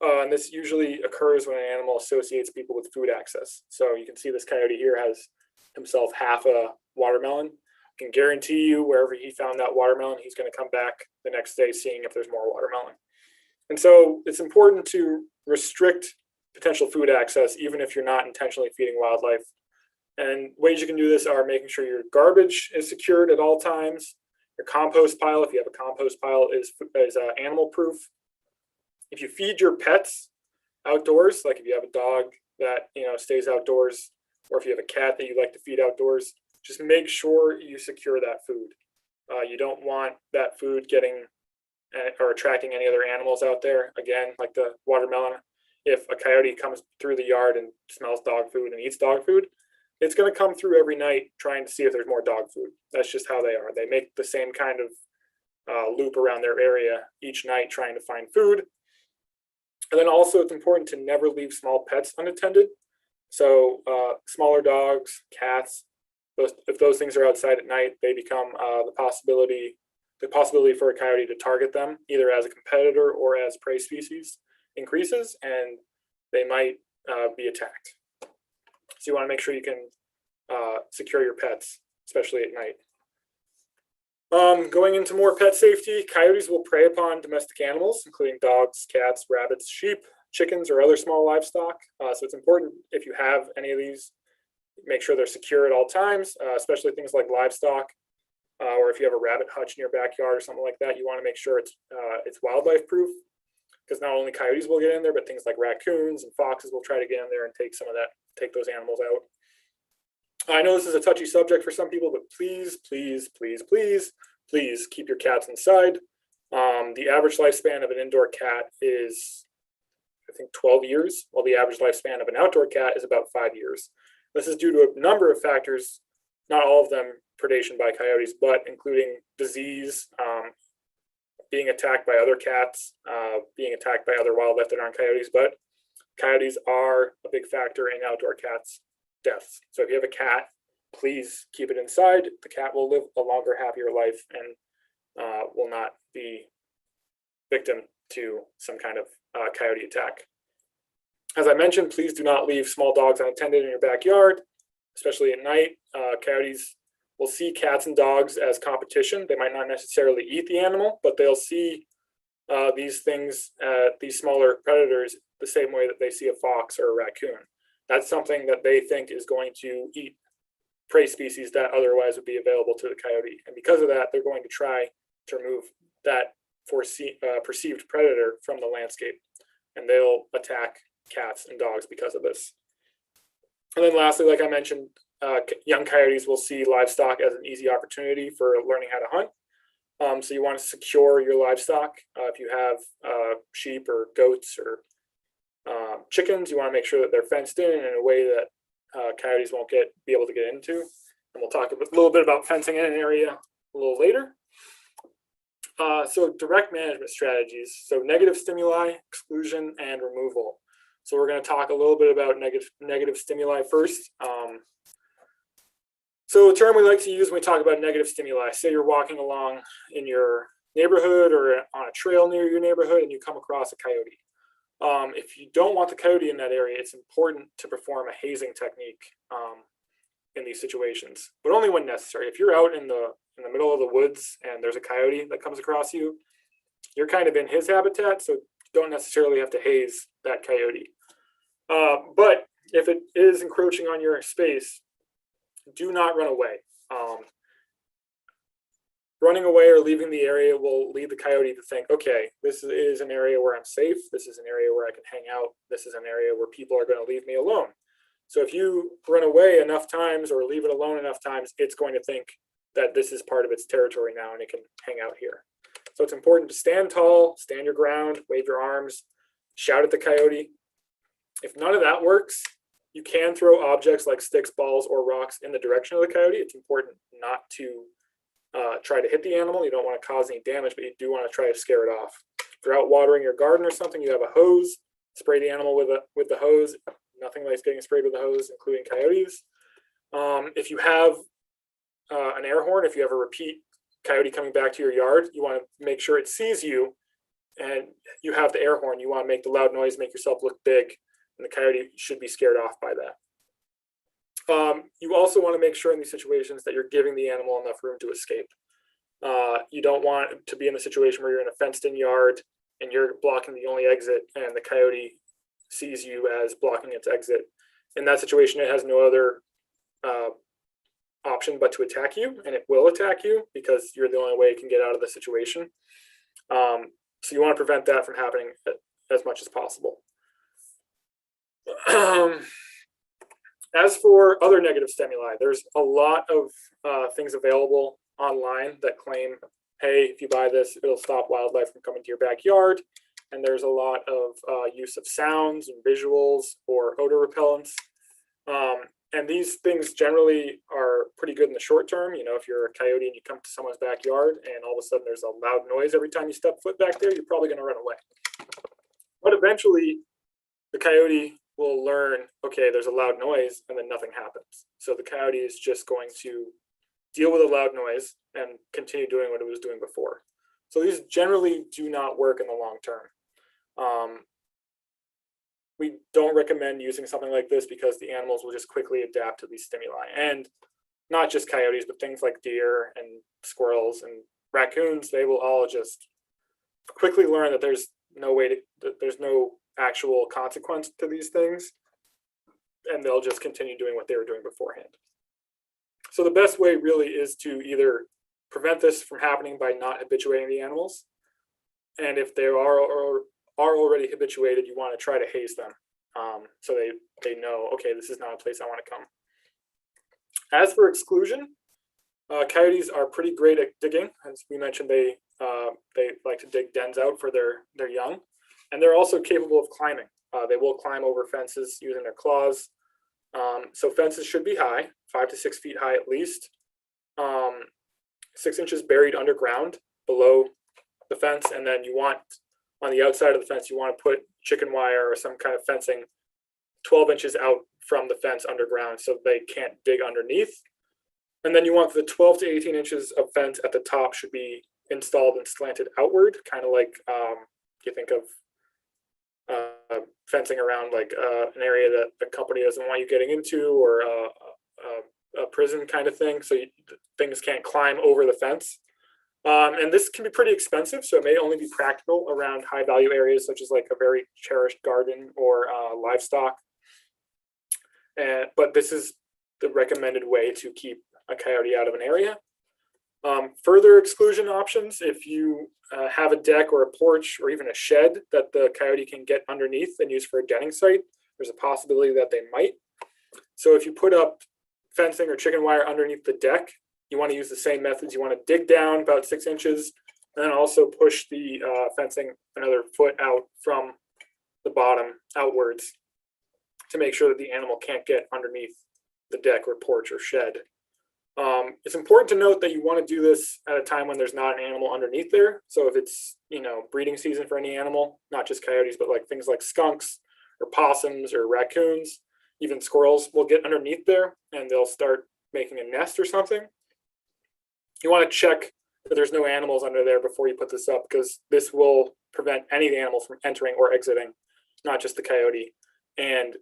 And this usually occurs when an animal associates people with food access. So you can see this coyote here has himself half a watermelon. I can guarantee you wherever he found that watermelon, he's going to come back the next day seeing if there's more watermelon. And so it's important to restrict potential food access, even if you're not intentionally feeding wildlife. And ways you can do this are making sure your garbage is secured at all times. Your compost pile, if you have a compost pile, is animal proof. If you feed your pets outdoors, like if you have a dog that stays outdoors, or if you have a cat that you like to feed outdoors, just make sure you secure that food. You don't want that food getting or attracting any other animals out there. Again, like the watermelon, if a coyote comes through the yard and smells dog food and eats dog food, it's going to come through every night trying to see if there's more dog food. That's just how they are. They make the same kind of loop around their area each night trying to find food. And then also it's important to never leave small pets unattended. So smaller dogs, cats, if those things are outside at night, they become the possibility for a coyote to target them either as a competitor or as prey species increases, and they might be attacked. So you want to make sure you can secure your pets, especially at night. Going into more pet safety, coyotes will prey upon domestic animals, including dogs, cats, rabbits, sheep, chickens, or other small livestock. So it's important if you have any of these, make sure they're secure at all times, especially things like livestock, or if you have a rabbit hutch in your backyard or something like that, you want to make sure it's wildlife proof, because not only coyotes will get in there, but things like raccoons and foxes will try to get in there and take take those animals out. I know this is a touchy subject for some people, but please, please, please, please, please keep your cats inside. The average lifespan of an indoor cat is, I think, 12 years, while the average lifespan of an outdoor cat is about 5 years. This is due to a number of factors, not all of them predation by coyotes, but including disease, being attacked by other cats, being attacked by other wildlife that aren't coyotes, but coyotes are a big factor in outdoor cats' deaths. So if you have a cat, please keep it inside. The cat will live a longer, happier life and will not be victim to some kind of coyote attack. As I mentioned, please do not leave small dogs unattended in your backyard, especially at night. Coyotes will see cats and dogs as competition. They might not necessarily eat the animal, but they'll see these things, these smaller predators, the same way that they see a fox or a raccoon. That's something that they think is going to eat prey species that otherwise would be available to the coyote. And because of that, they're going to try to remove that perceived predator from the landscape. And they'll attack cats and dogs because of this. And then lastly, like I mentioned, young coyotes will see livestock as an easy opportunity for learning how to hunt. So you want to secure your livestock. If you have sheep or goats or chickens, you want to make sure that they're fenced in a way that coyotes won't be able to get into. And we'll talk a little bit about fencing in an area a little later. So direct management strategies. So negative stimuli, exclusion, and removal. So we're going to talk a little bit about negative stimuli first. So a term we like to use when we talk about negative stimuli, say you're walking along in your neighborhood or on a trail near your neighborhood and you come across a coyote. If you don't want the coyote in that area, it's important to perform a hazing technique in these situations, but only when necessary. If you're out in the middle of the woods and there's a coyote that comes across you, you're kind of in his habitat, so you don't necessarily have to haze that coyote. But if it is encroaching on your space, do not run away. Running away or leaving the area will lead the coyote to think, okay, this is an area where I'm safe. This is an area where I can hang out. This is an area where people are going to leave me alone. So if you run away enough times or leave it alone enough times, it's going to think that this is part of its territory now and it can hang out here. So it's important to stand tall, stand your ground, wave your arms, shout at the coyote. If none of that works, you can throw objects like sticks, balls, or rocks in the direction of the coyote. It's important not to try to hit the animal. You don't want to cause any damage, but you do want to try to scare it off. If you're out watering your garden or something, you have a hose, spray the animal with the hose. Nothing likes getting sprayed with a hose, including coyotes. If you have an air horn, if you have a repeat coyote coming back to your yard, you want to make sure it sees you and you have the air horn. You want to make the loud noise, make yourself look big, and the coyote should be scared off by that. You also want to make sure in these situations that you're giving the animal enough room to escape. You don't want to be in a situation where you're in a fenced-in yard and you're blocking the only exit and the coyote sees you as blocking its exit. In that situation, it has no other option but to attack you, and it will attack you because you're the only way it can get out of the situation. So you want to prevent that from happening as much as possible. As for other negative stimuli, there's a lot of things available online that claim, hey, if you buy this, it'll stop wildlife from coming to your backyard. And there's a lot of use of sounds and visuals or odor repellents. And these things generally are pretty good in the short term. You know, if you're a coyote and you come to someone's backyard and all of a sudden there's a loud noise every time you step foot back there, you're probably going to run away. But eventually, the coyote will learn, okay, there's a loud noise, and then nothing happens. So the coyote is just going to deal with a loud noise and continue doing what it was doing before. So these generally do not work in the long term. We don't recommend using something like this because the animals will just quickly adapt to these stimuli. And not just coyotes, but things like deer and squirrels and raccoons, they will all just quickly learn that there's no actual consequence to these things, and they'll just continue doing what they were doing beforehand. So the best way really is to either prevent this from happening by not habituating the animals, and if they are are already habituated, you want to try to haze them. So they know, okay, this is not a place I want to come. As for exclusion, coyotes are pretty great at digging. As we mentioned, they like to dig dens out for their young, and they're also capable of climbing. They will climb over fences using their claws. So fences should be high, 5 to 6 feet high at least. 6 inches buried underground below the fence, and then you want, on the outside of the fence, you want to put chicken wire or some kind of fencing 12 inches out from the fence underground so they can't dig underneath. And then you want the 12 to 18 inches of fence at the top should be installed and slanted outward, kind of like you think of fencing around like an area that the company doesn't want you getting into, or a prison kind of thing, so things can't climb over the fence. And this can be pretty expensive, so it may only be practical around high value areas such as like a very cherished garden or livestock. But this is the recommended way to keep a coyote out of an area. Further exclusion options, if you have a deck or a porch or even a shed that the coyote can get underneath and use for a denning site, there's a possibility that they might. So if you put up fencing or chicken wire underneath the deck, you want to use the same methods. You want to dig down about 6 inches and then also push the fencing another foot out from the bottom outwards to make sure that the animal can't get underneath the deck or porch or shed. It's important to note that you want to do this at a time when there's not an animal underneath there. So if it's, breeding season for any animal, not just coyotes, but like things like skunks or possums or raccoons, even squirrels will get underneath there and they'll start making a nest or something. You want to check that there's no animals under there before you put this up, because this will prevent any of the animals from entering or exiting, not just the coyote. And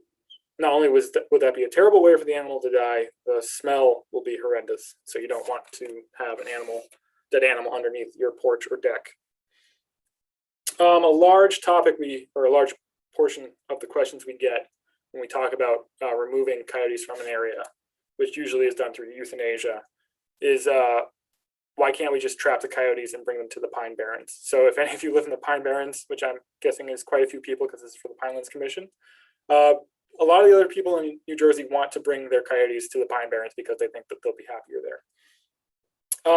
not only would that be a terrible way for the animal to die, the smell will be horrendous. So you don't want to have an dead animal underneath your porch or deck. A large portion of the questions we get when we talk about removing coyotes from an area, which usually is done through euthanasia, is why can't we just trap the coyotes and bring them to the Pine Barrens? So if any of you live in the Pine Barrens, which I'm guessing is quite a few people because it's for the Pinelands Commission, a lot of the other people in New Jersey want to bring their coyotes to the Pine Barrens because they think that they'll be happier there.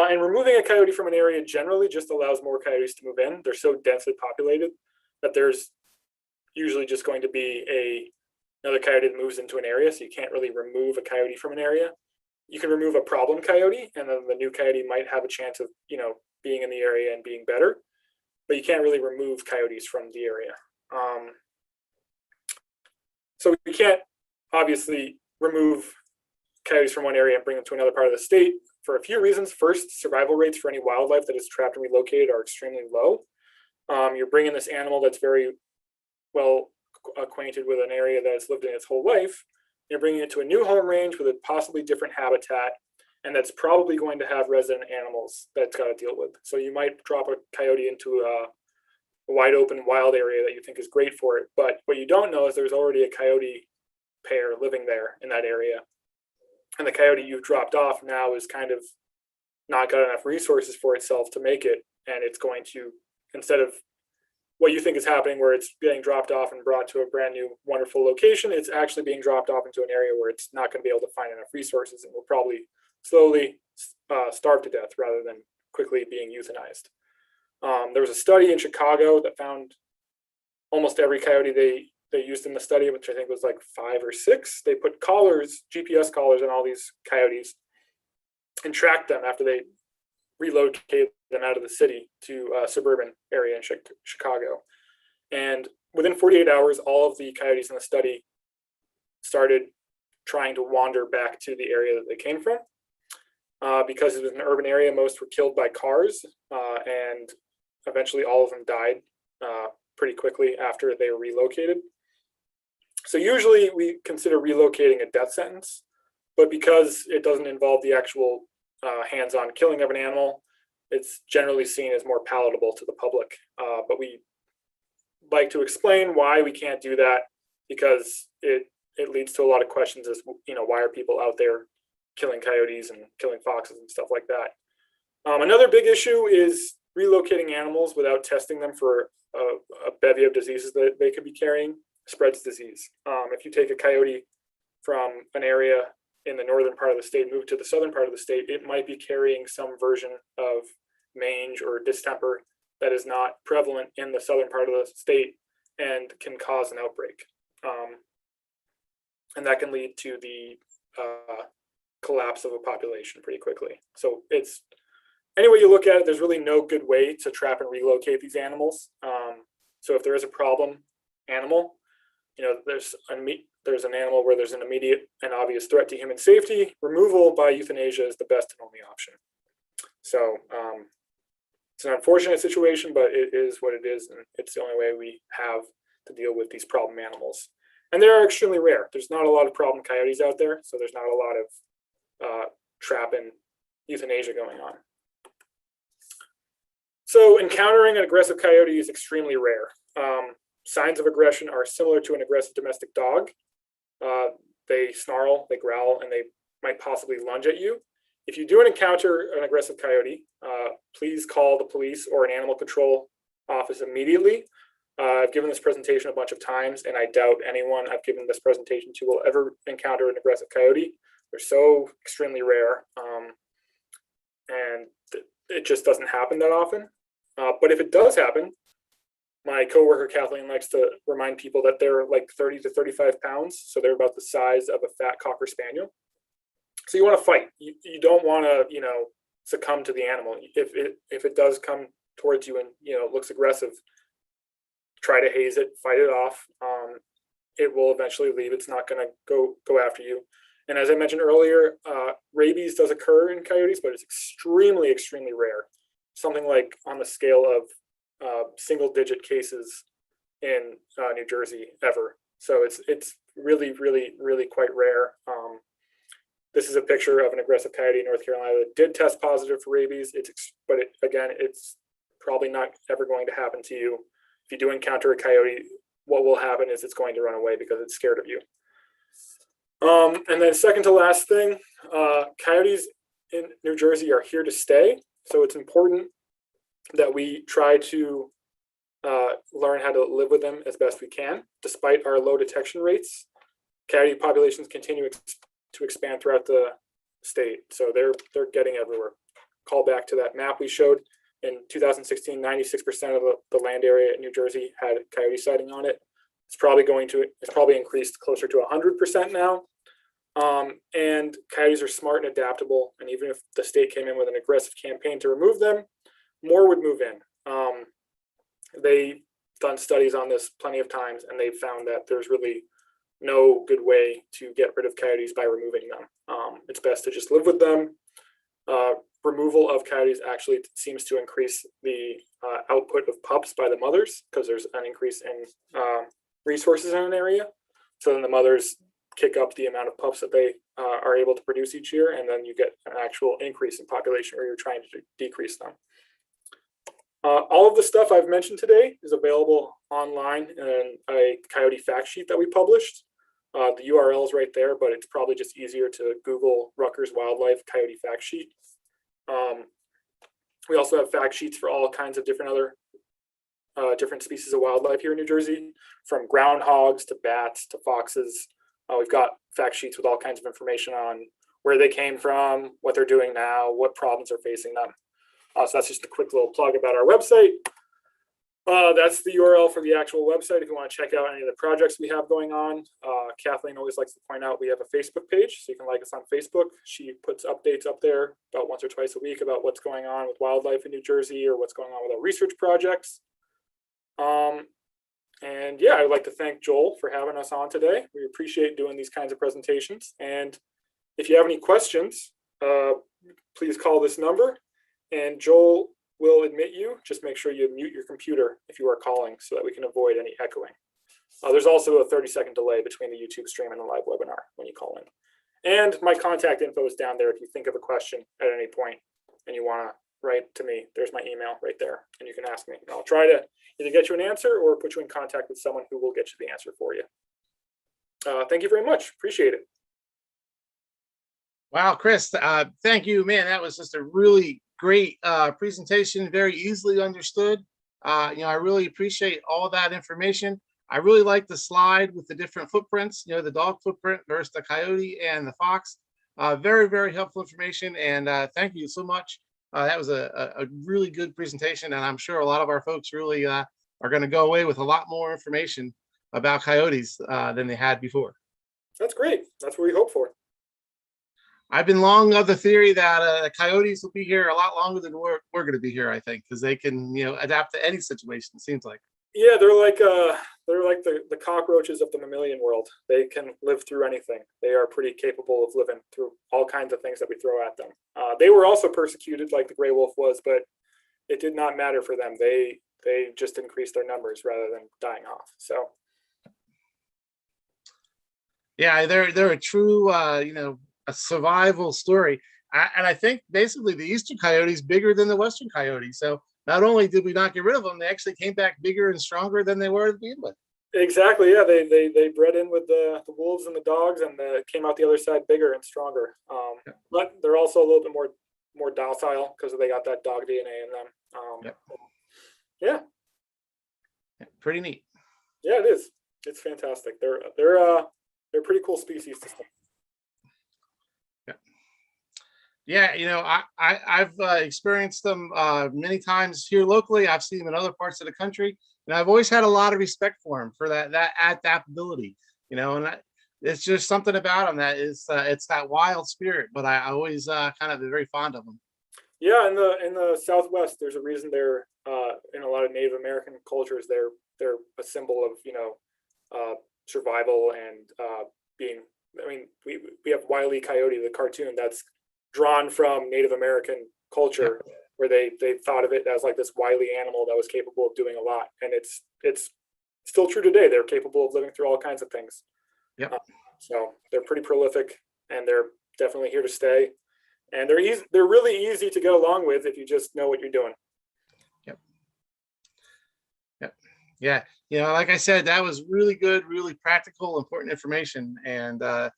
And removing a coyote from an area generally just allows more coyotes to move in. They're so densely populated that there's usually just going to be another coyote that moves into an area, so you can't really remove a coyote from an area. You can remove a problem coyote, and then the new coyote might have a chance of, being in the area and being better, but you can't really remove coyotes from the area. So we can't obviously remove coyotes from one area and bring them to another part of the state for a few reasons. First, survival rates for any wildlife that is trapped and relocated are extremely low. You're bringing this animal that's very well acquainted with an area that's lived in its whole life. You're bringing it to a new home range with a possibly different habitat, and that's probably going to have resident animals that it's got to deal with. So you might drop a coyote into a wide open wild area that you think is great for it, but what you don't know is there's already a coyote pair living there in that area, and the coyote you've dropped off now is kind of not got enough resources for itself to make it, and it's going to, instead of what you think is happening where it's getting dropped off and brought to a brand new wonderful location, it's actually being dropped off into an area where it's not going to be able to find enough resources and will probably slowly starve to death rather than quickly being euthanized. There was a study in Chicago that found almost every coyote they used in the study, which I think was like 5 or 6. They put collars, GPS collars on all these coyotes and tracked them after they relocated them out of the city to a suburban area in Chicago. And within 48 hours, all of the coyotes in the study started trying to wander back to the area that they came from. Because it was an urban area, most were killed by cars, and eventually all of them died pretty quickly after they were relocated. So usually we consider relocating a death sentence, but because it doesn't involve the actual hands-on killing of an animal, it's generally seen as more palatable to the public. But we like to explain why we can't do that, because it leads to a lot of questions as, why are people out there killing coyotes and killing foxes and stuff like that. Another big issue is relocating animals without testing them for a bevy of diseases that they could be carrying, spreads disease. If you take a coyote from an area in the northern part of the state, move to the southern part of the state, it might be carrying some version of mange or distemper that is not prevalent in the southern part of the state and can cause an outbreak. And that can lead to the collapse of a population pretty quickly. So it's, any way you look at it, there's really no good way to trap and relocate these animals. So if there is a problem animal, there's an animal where there's an immediate and obvious threat to human safety, removal by euthanasia is the best and only option. So it's an unfortunate situation, but it is what it is, and it's the only way we have to deal with these problem animals. And they are extremely rare. There's not a lot of problem coyotes out there, so there's not a lot of trap and euthanasia going on. So encountering an aggressive coyote is extremely rare. Signs of aggression are similar to an aggressive domestic dog. They snarl, they growl, and they might possibly lunge at you. If you do encounter an aggressive coyote, please call the police or an animal control office immediately. I've given this presentation a bunch of times, and I doubt anyone I've given this presentation to will ever encounter an aggressive coyote. They're so extremely rare, and it just doesn't happen that often. But if it does happen, my coworker Kathleen likes to remind people that they're like 30 to 35 pounds, so they're about the size of a fat Cocker Spaniel. So you want to fight. You don't want to, succumb to the animal. If it does come towards you and looks aggressive, try to haze it, fight it off. It will eventually leave. It's not going to go after you. And as I mentioned earlier, rabies does occur in coyotes, but it's extremely, extremely rare. Something like on the scale of single-digit cases in New Jersey ever. So it's really, really, really quite rare. This is a picture of an aggressive coyote in North Carolina that did test positive for rabies. It's probably not ever going to happen to you. If you do encounter a coyote, what will happen is it's going to run away because it's scared of you. And then second to last thing, coyotes in New Jersey are here to stay. So it's important that we try to learn how to live with them as best we can. Despite our low detection rates, coyote populations continue to expand throughout the state. So they're getting everywhere. Call back to that map we showed. In 2016, 96% of the land area in New Jersey had coyote sighting on it. It's probably increased closer to 100% now. And coyotes are smart and adaptable. And even if the state came in with an aggressive campaign to remove them, more would move in. They've done studies on this plenty of times, and they've found that there's really no good way to get rid of coyotes by removing them. It's best to just live with them. Removal of coyotes actually seems to increase the output of pups by the mothers because there's an increase in resources in an area. So then the mothers kick up the amount of pups that they are able to produce each year, and then you get an actual increase in population where you're trying to decrease them. All of the stuff I've mentioned today is available online in a coyote fact sheet that we published. The URL is right there, but it's probably just easier to Google Rutgers Wildlife Coyote Fact Sheet. We also have fact sheets for all kinds of different species of wildlife here in New Jersey, from groundhogs to bats to foxes. We've got fact sheets with all kinds of information on where they came from, what they're doing now, what problems are facing them. So that's just a quick little plug about our website. That's the URL for the actual website if you want to check out any of the projects we have going on. Kathleen always likes to point out we have a Facebook page, so you can like us on Facebook. She puts updates up there about once or twice a week about what's going on with wildlife in New Jersey or what's going on with our research projects. And yeah, I'd like to thank Joel for having us on today. We appreciate doing these kinds of presentations. And if you have any questions, please call this number and Joel will admit you. Just make sure you mute your computer if you are calling so that we can avoid any echoing. There's also a 30-second delay between the YouTube stream and the live webinar when you call in. And my contact info is down there if you think of a question at any point and you want to write to me. There's my email right there, and you can ask me. And I'll try to either get you an answer or put you in contact with someone who will get you the answer for you. Thank you very much. Appreciate it. Wow, Chris, thank you, man. That was just a really great presentation, very easily understood. I really appreciate all that information. I really like the slide with the different footprints, the dog footprint versus the coyote and the fox. Very, very helpful information. And thank you so much. That was a really good presentation. And I'm sure a lot of our folks really are going to go away with a lot more information about coyotes than they had before. That's great. That's what we hope for. I've been long of the theory that coyotes will be here a lot longer than we're going to be here, I think, because they can, adapt to any situation, it seems like. Yeah, they're like the cockroaches of the mammalian world. They can live through anything. They are pretty capable of living through all kinds of things that we throw at them. They were also persecuted like the gray wolf was, but it did not matter for them. They just increased their numbers rather than dying off. So yeah, they're a true a survival story. And I think basically the eastern coyote is bigger than the western coyote. So not only did we not get rid of them, they actually came back bigger and stronger than they were to begin with. exactly, yeah. They bred in with the wolves and the dogs, and came out the other side bigger and stronger. But they're also a little bit more docile because they got that dog DNA in them. Yeah, pretty neat. Yeah, it is. It's fantastic. They're a pretty cool species to see. Yeah, I've experienced them many times here locally. I've seen them in other parts of the country, and I've always had a lot of respect for them for that adaptability. And it's just something about them that is it's that wild spirit. But I always kind of am very fond of them. Yeah, in the Southwest, there's a reason they're in a lot of Native American cultures. They're a symbol of survival and being. I mean, we have Wile E. Coyote, the cartoon that's drawn from Native American culture, where they thought of it as like this wily animal that was capable of doing a lot, and it's still true today. They're capable of living through all kinds of things. Yeah. So they're pretty prolific, and they're definitely here to stay. And they're really easy to get along with if you just know what you're doing. Yeah. Like I said, that was really good, really practical, important information. And I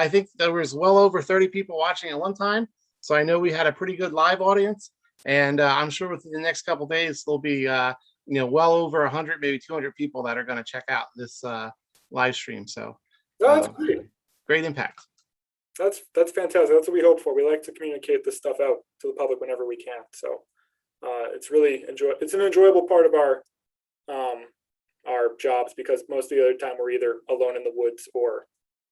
think there was well over 30 people watching at one time. So I know we had a pretty good live audience, and I'm sure within the next couple of days, there'll be, well over 100, maybe 200 people that are going to check out this live stream. So that's great. Great impact. That's fantastic. That's what we hope for. We like to communicate this stuff out to the public whenever we can. So it's an enjoyable part of our jobs, because most of the other time we're either alone in the woods or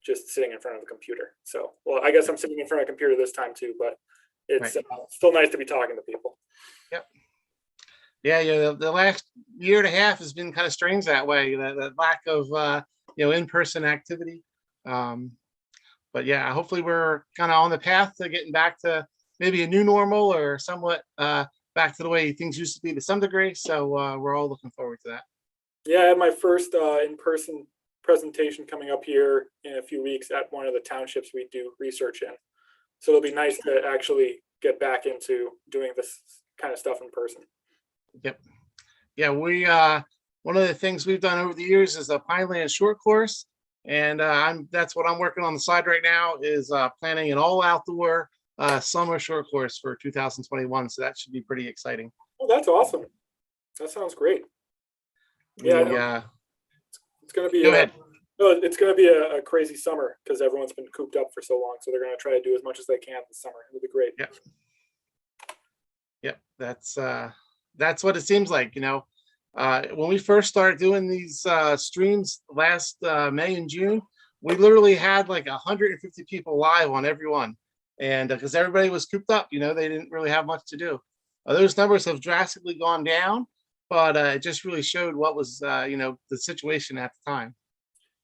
just sitting in front of a computer. So, well, I guess I'm sitting in front of a computer this time too, but it's still nice to be talking to people. Yep. Yeah. The last year and a half has been kind of strange that way. That lack of in-person activity. But yeah, hopefully we're kind of on the path to getting back to maybe a new normal, or somewhat back to the way things used to be to some degree. So we're all looking forward to that. Yeah, I have my first in-person presentation coming up here in a few weeks at one of the townships we do research in. So it'll be nice to actually get back into doing this kind of stuff in person. Yep. Yeah, we one of the things we've done over the years is a Pineland short course, and that's what I'm working on the side right now, is planning an all outdoor summer short course for 2021. So that should be pretty exciting. Oh, that's awesome. That sounds great. Yeah, it's going to be. Go ahead. It's going to be a crazy summer because everyone's been cooped up for so long. So they're going to try to do as much as they can this summer. It'll be great. Yep. That's what it seems like. When we first started doing these streams last May and June, we literally had like 150 people live on every one, and because everybody was cooped up, they didn't really have much to do. Those numbers have drastically gone down, but it just really showed what was the situation at the time.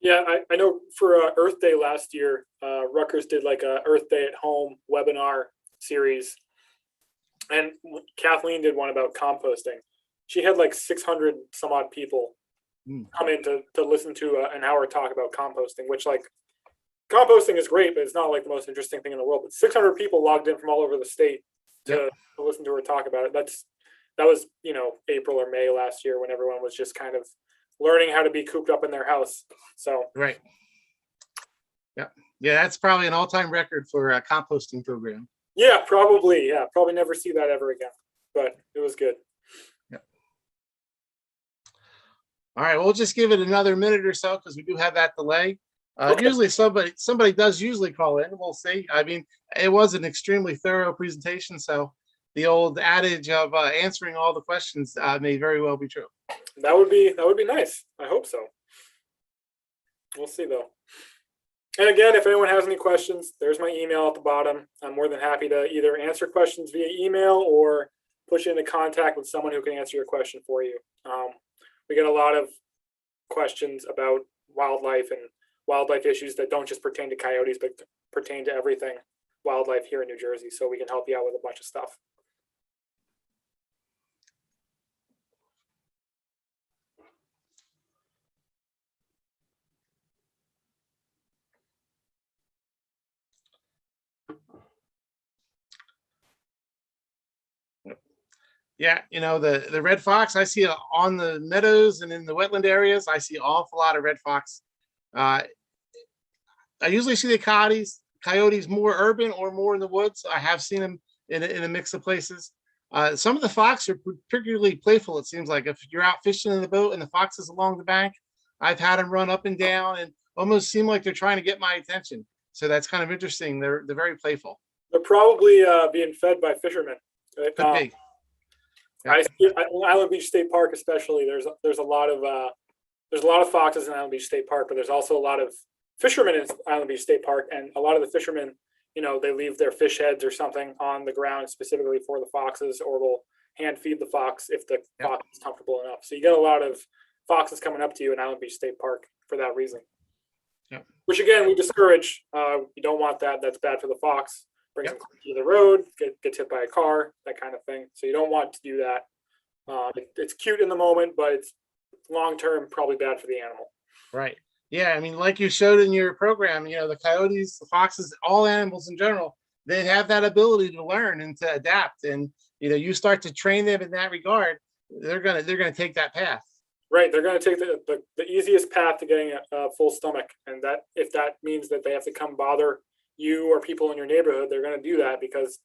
Yeah, I know for Earth Day last year, Rutgers did like a Earth Day at Home webinar series, and Kathleen did one about composting. She had like 600 some odd people come in to listen to an hour talk about composting, which, like, composting is great, but it's not like the most interesting thing in the world. But 600 people logged in from all over the state to listen to her talk about it. That was April or May last year, when everyone was just kind of learning how to be cooped up in their house. So right. Yeah, that's probably an all-time record for a composting program. Yeah, probably. Yeah, probably never see that ever again. But it was good. All right, we'll just give it another minute or so because we do have that delay. Okay. Usually somebody does usually call in. We'll see. I mean, it was an extremely thorough presentation, so the old adage of answering all the questions may very well be true. That would be nice. I hope so. We'll see though. And again, if anyone has any questions, there's my email at the bottom. I'm more than happy to either answer questions via email or put you into contact with someone who can answer your question for you. We get a lot of questions about wildlife and wildlife issues that don't just pertain to coyotes, but pertain to everything wildlife here in New Jersey. So we can help you out with a bunch of stuff. Yeah, you know, the red fox, I see on the meadows and in the wetland areas, I see an awful lot of red fox. I usually see the coyotes more urban or more in the woods. I have seen them in a mix of places. Some of the fox are particularly playful, it seems like. If you're out fishing in the boat and the fox is along the bank, I've had them run up and down and almost seem like they're trying to get my attention. So that's kind of interesting. They're very playful. They're probably being fed by fishermen. Could be. I see Island Beach State Park, especially. There's a lot of foxes in Island Beach State Park, but there's also a lot of fishermen in Island Beach State Park, and a lot of the fishermen, you know, they leave their fish heads or something on the ground specifically for the foxes, or will hand feed the fox if the fox is comfortable enough. So you get a lot of foxes coming up to you in Island Beach State Park for that reason. Which again, we discourage. You don't want that. That's bad for the fox. Brings them to the road, gets hit by a car, that kind of thing. So you don't want to do that. It's cute in the moment, but it's long term probably bad for the animal. Right. Yeah. I mean, like you showed in your program, you know, the coyotes, the foxes, all animals in general, they have that ability to learn and to adapt. And you know, you start to train them in that regard, they're gonna take that path. Right. They're going to take the easiest path to getting a full stomach, and that if that means that they have to come bother you or people in your neighborhood, they're going to do that because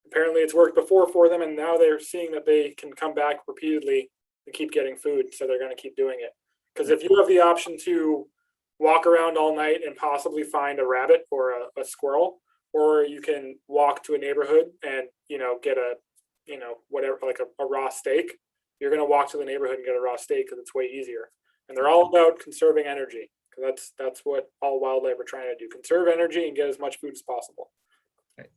apparently it's worked before for them, and now they're seeing that they can come back repeatedly and keep getting food, so they're going to keep doing it. Because if you have the option to walk around all night and possibly find a rabbit or a squirrel, or you can walk to a neighborhood and, you know, get a, you know, whatever, like a raw steak, you're going to walk to the neighborhood and get a raw steak because it's way easier. And they're all about conserving energy. That's what all wildlife are trying to do: conserve energy and get as much food as possible. Right.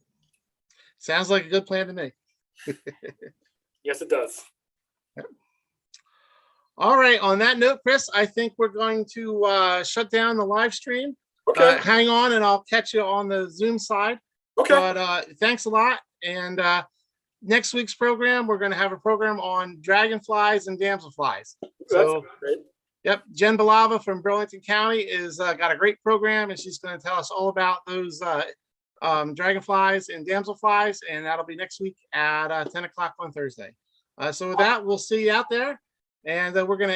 Sounds like a good plan to me. Yes, it does. All right. On that note, Chris, I think we're going to shut down the live stream. Okay. Hang on, and I'll catch you on the Zoom side. Okay. But thanks a lot. And next week's program, we're going to have a program on dragonflies and damselflies. So, that's great. Yep, Jen Balava from Burlington County is got a great program, and she's going to tell us all about those dragonflies and damselflies, and that'll be next week at 10 o'clock on Thursday. So with that, we'll see you out there, and we're going to end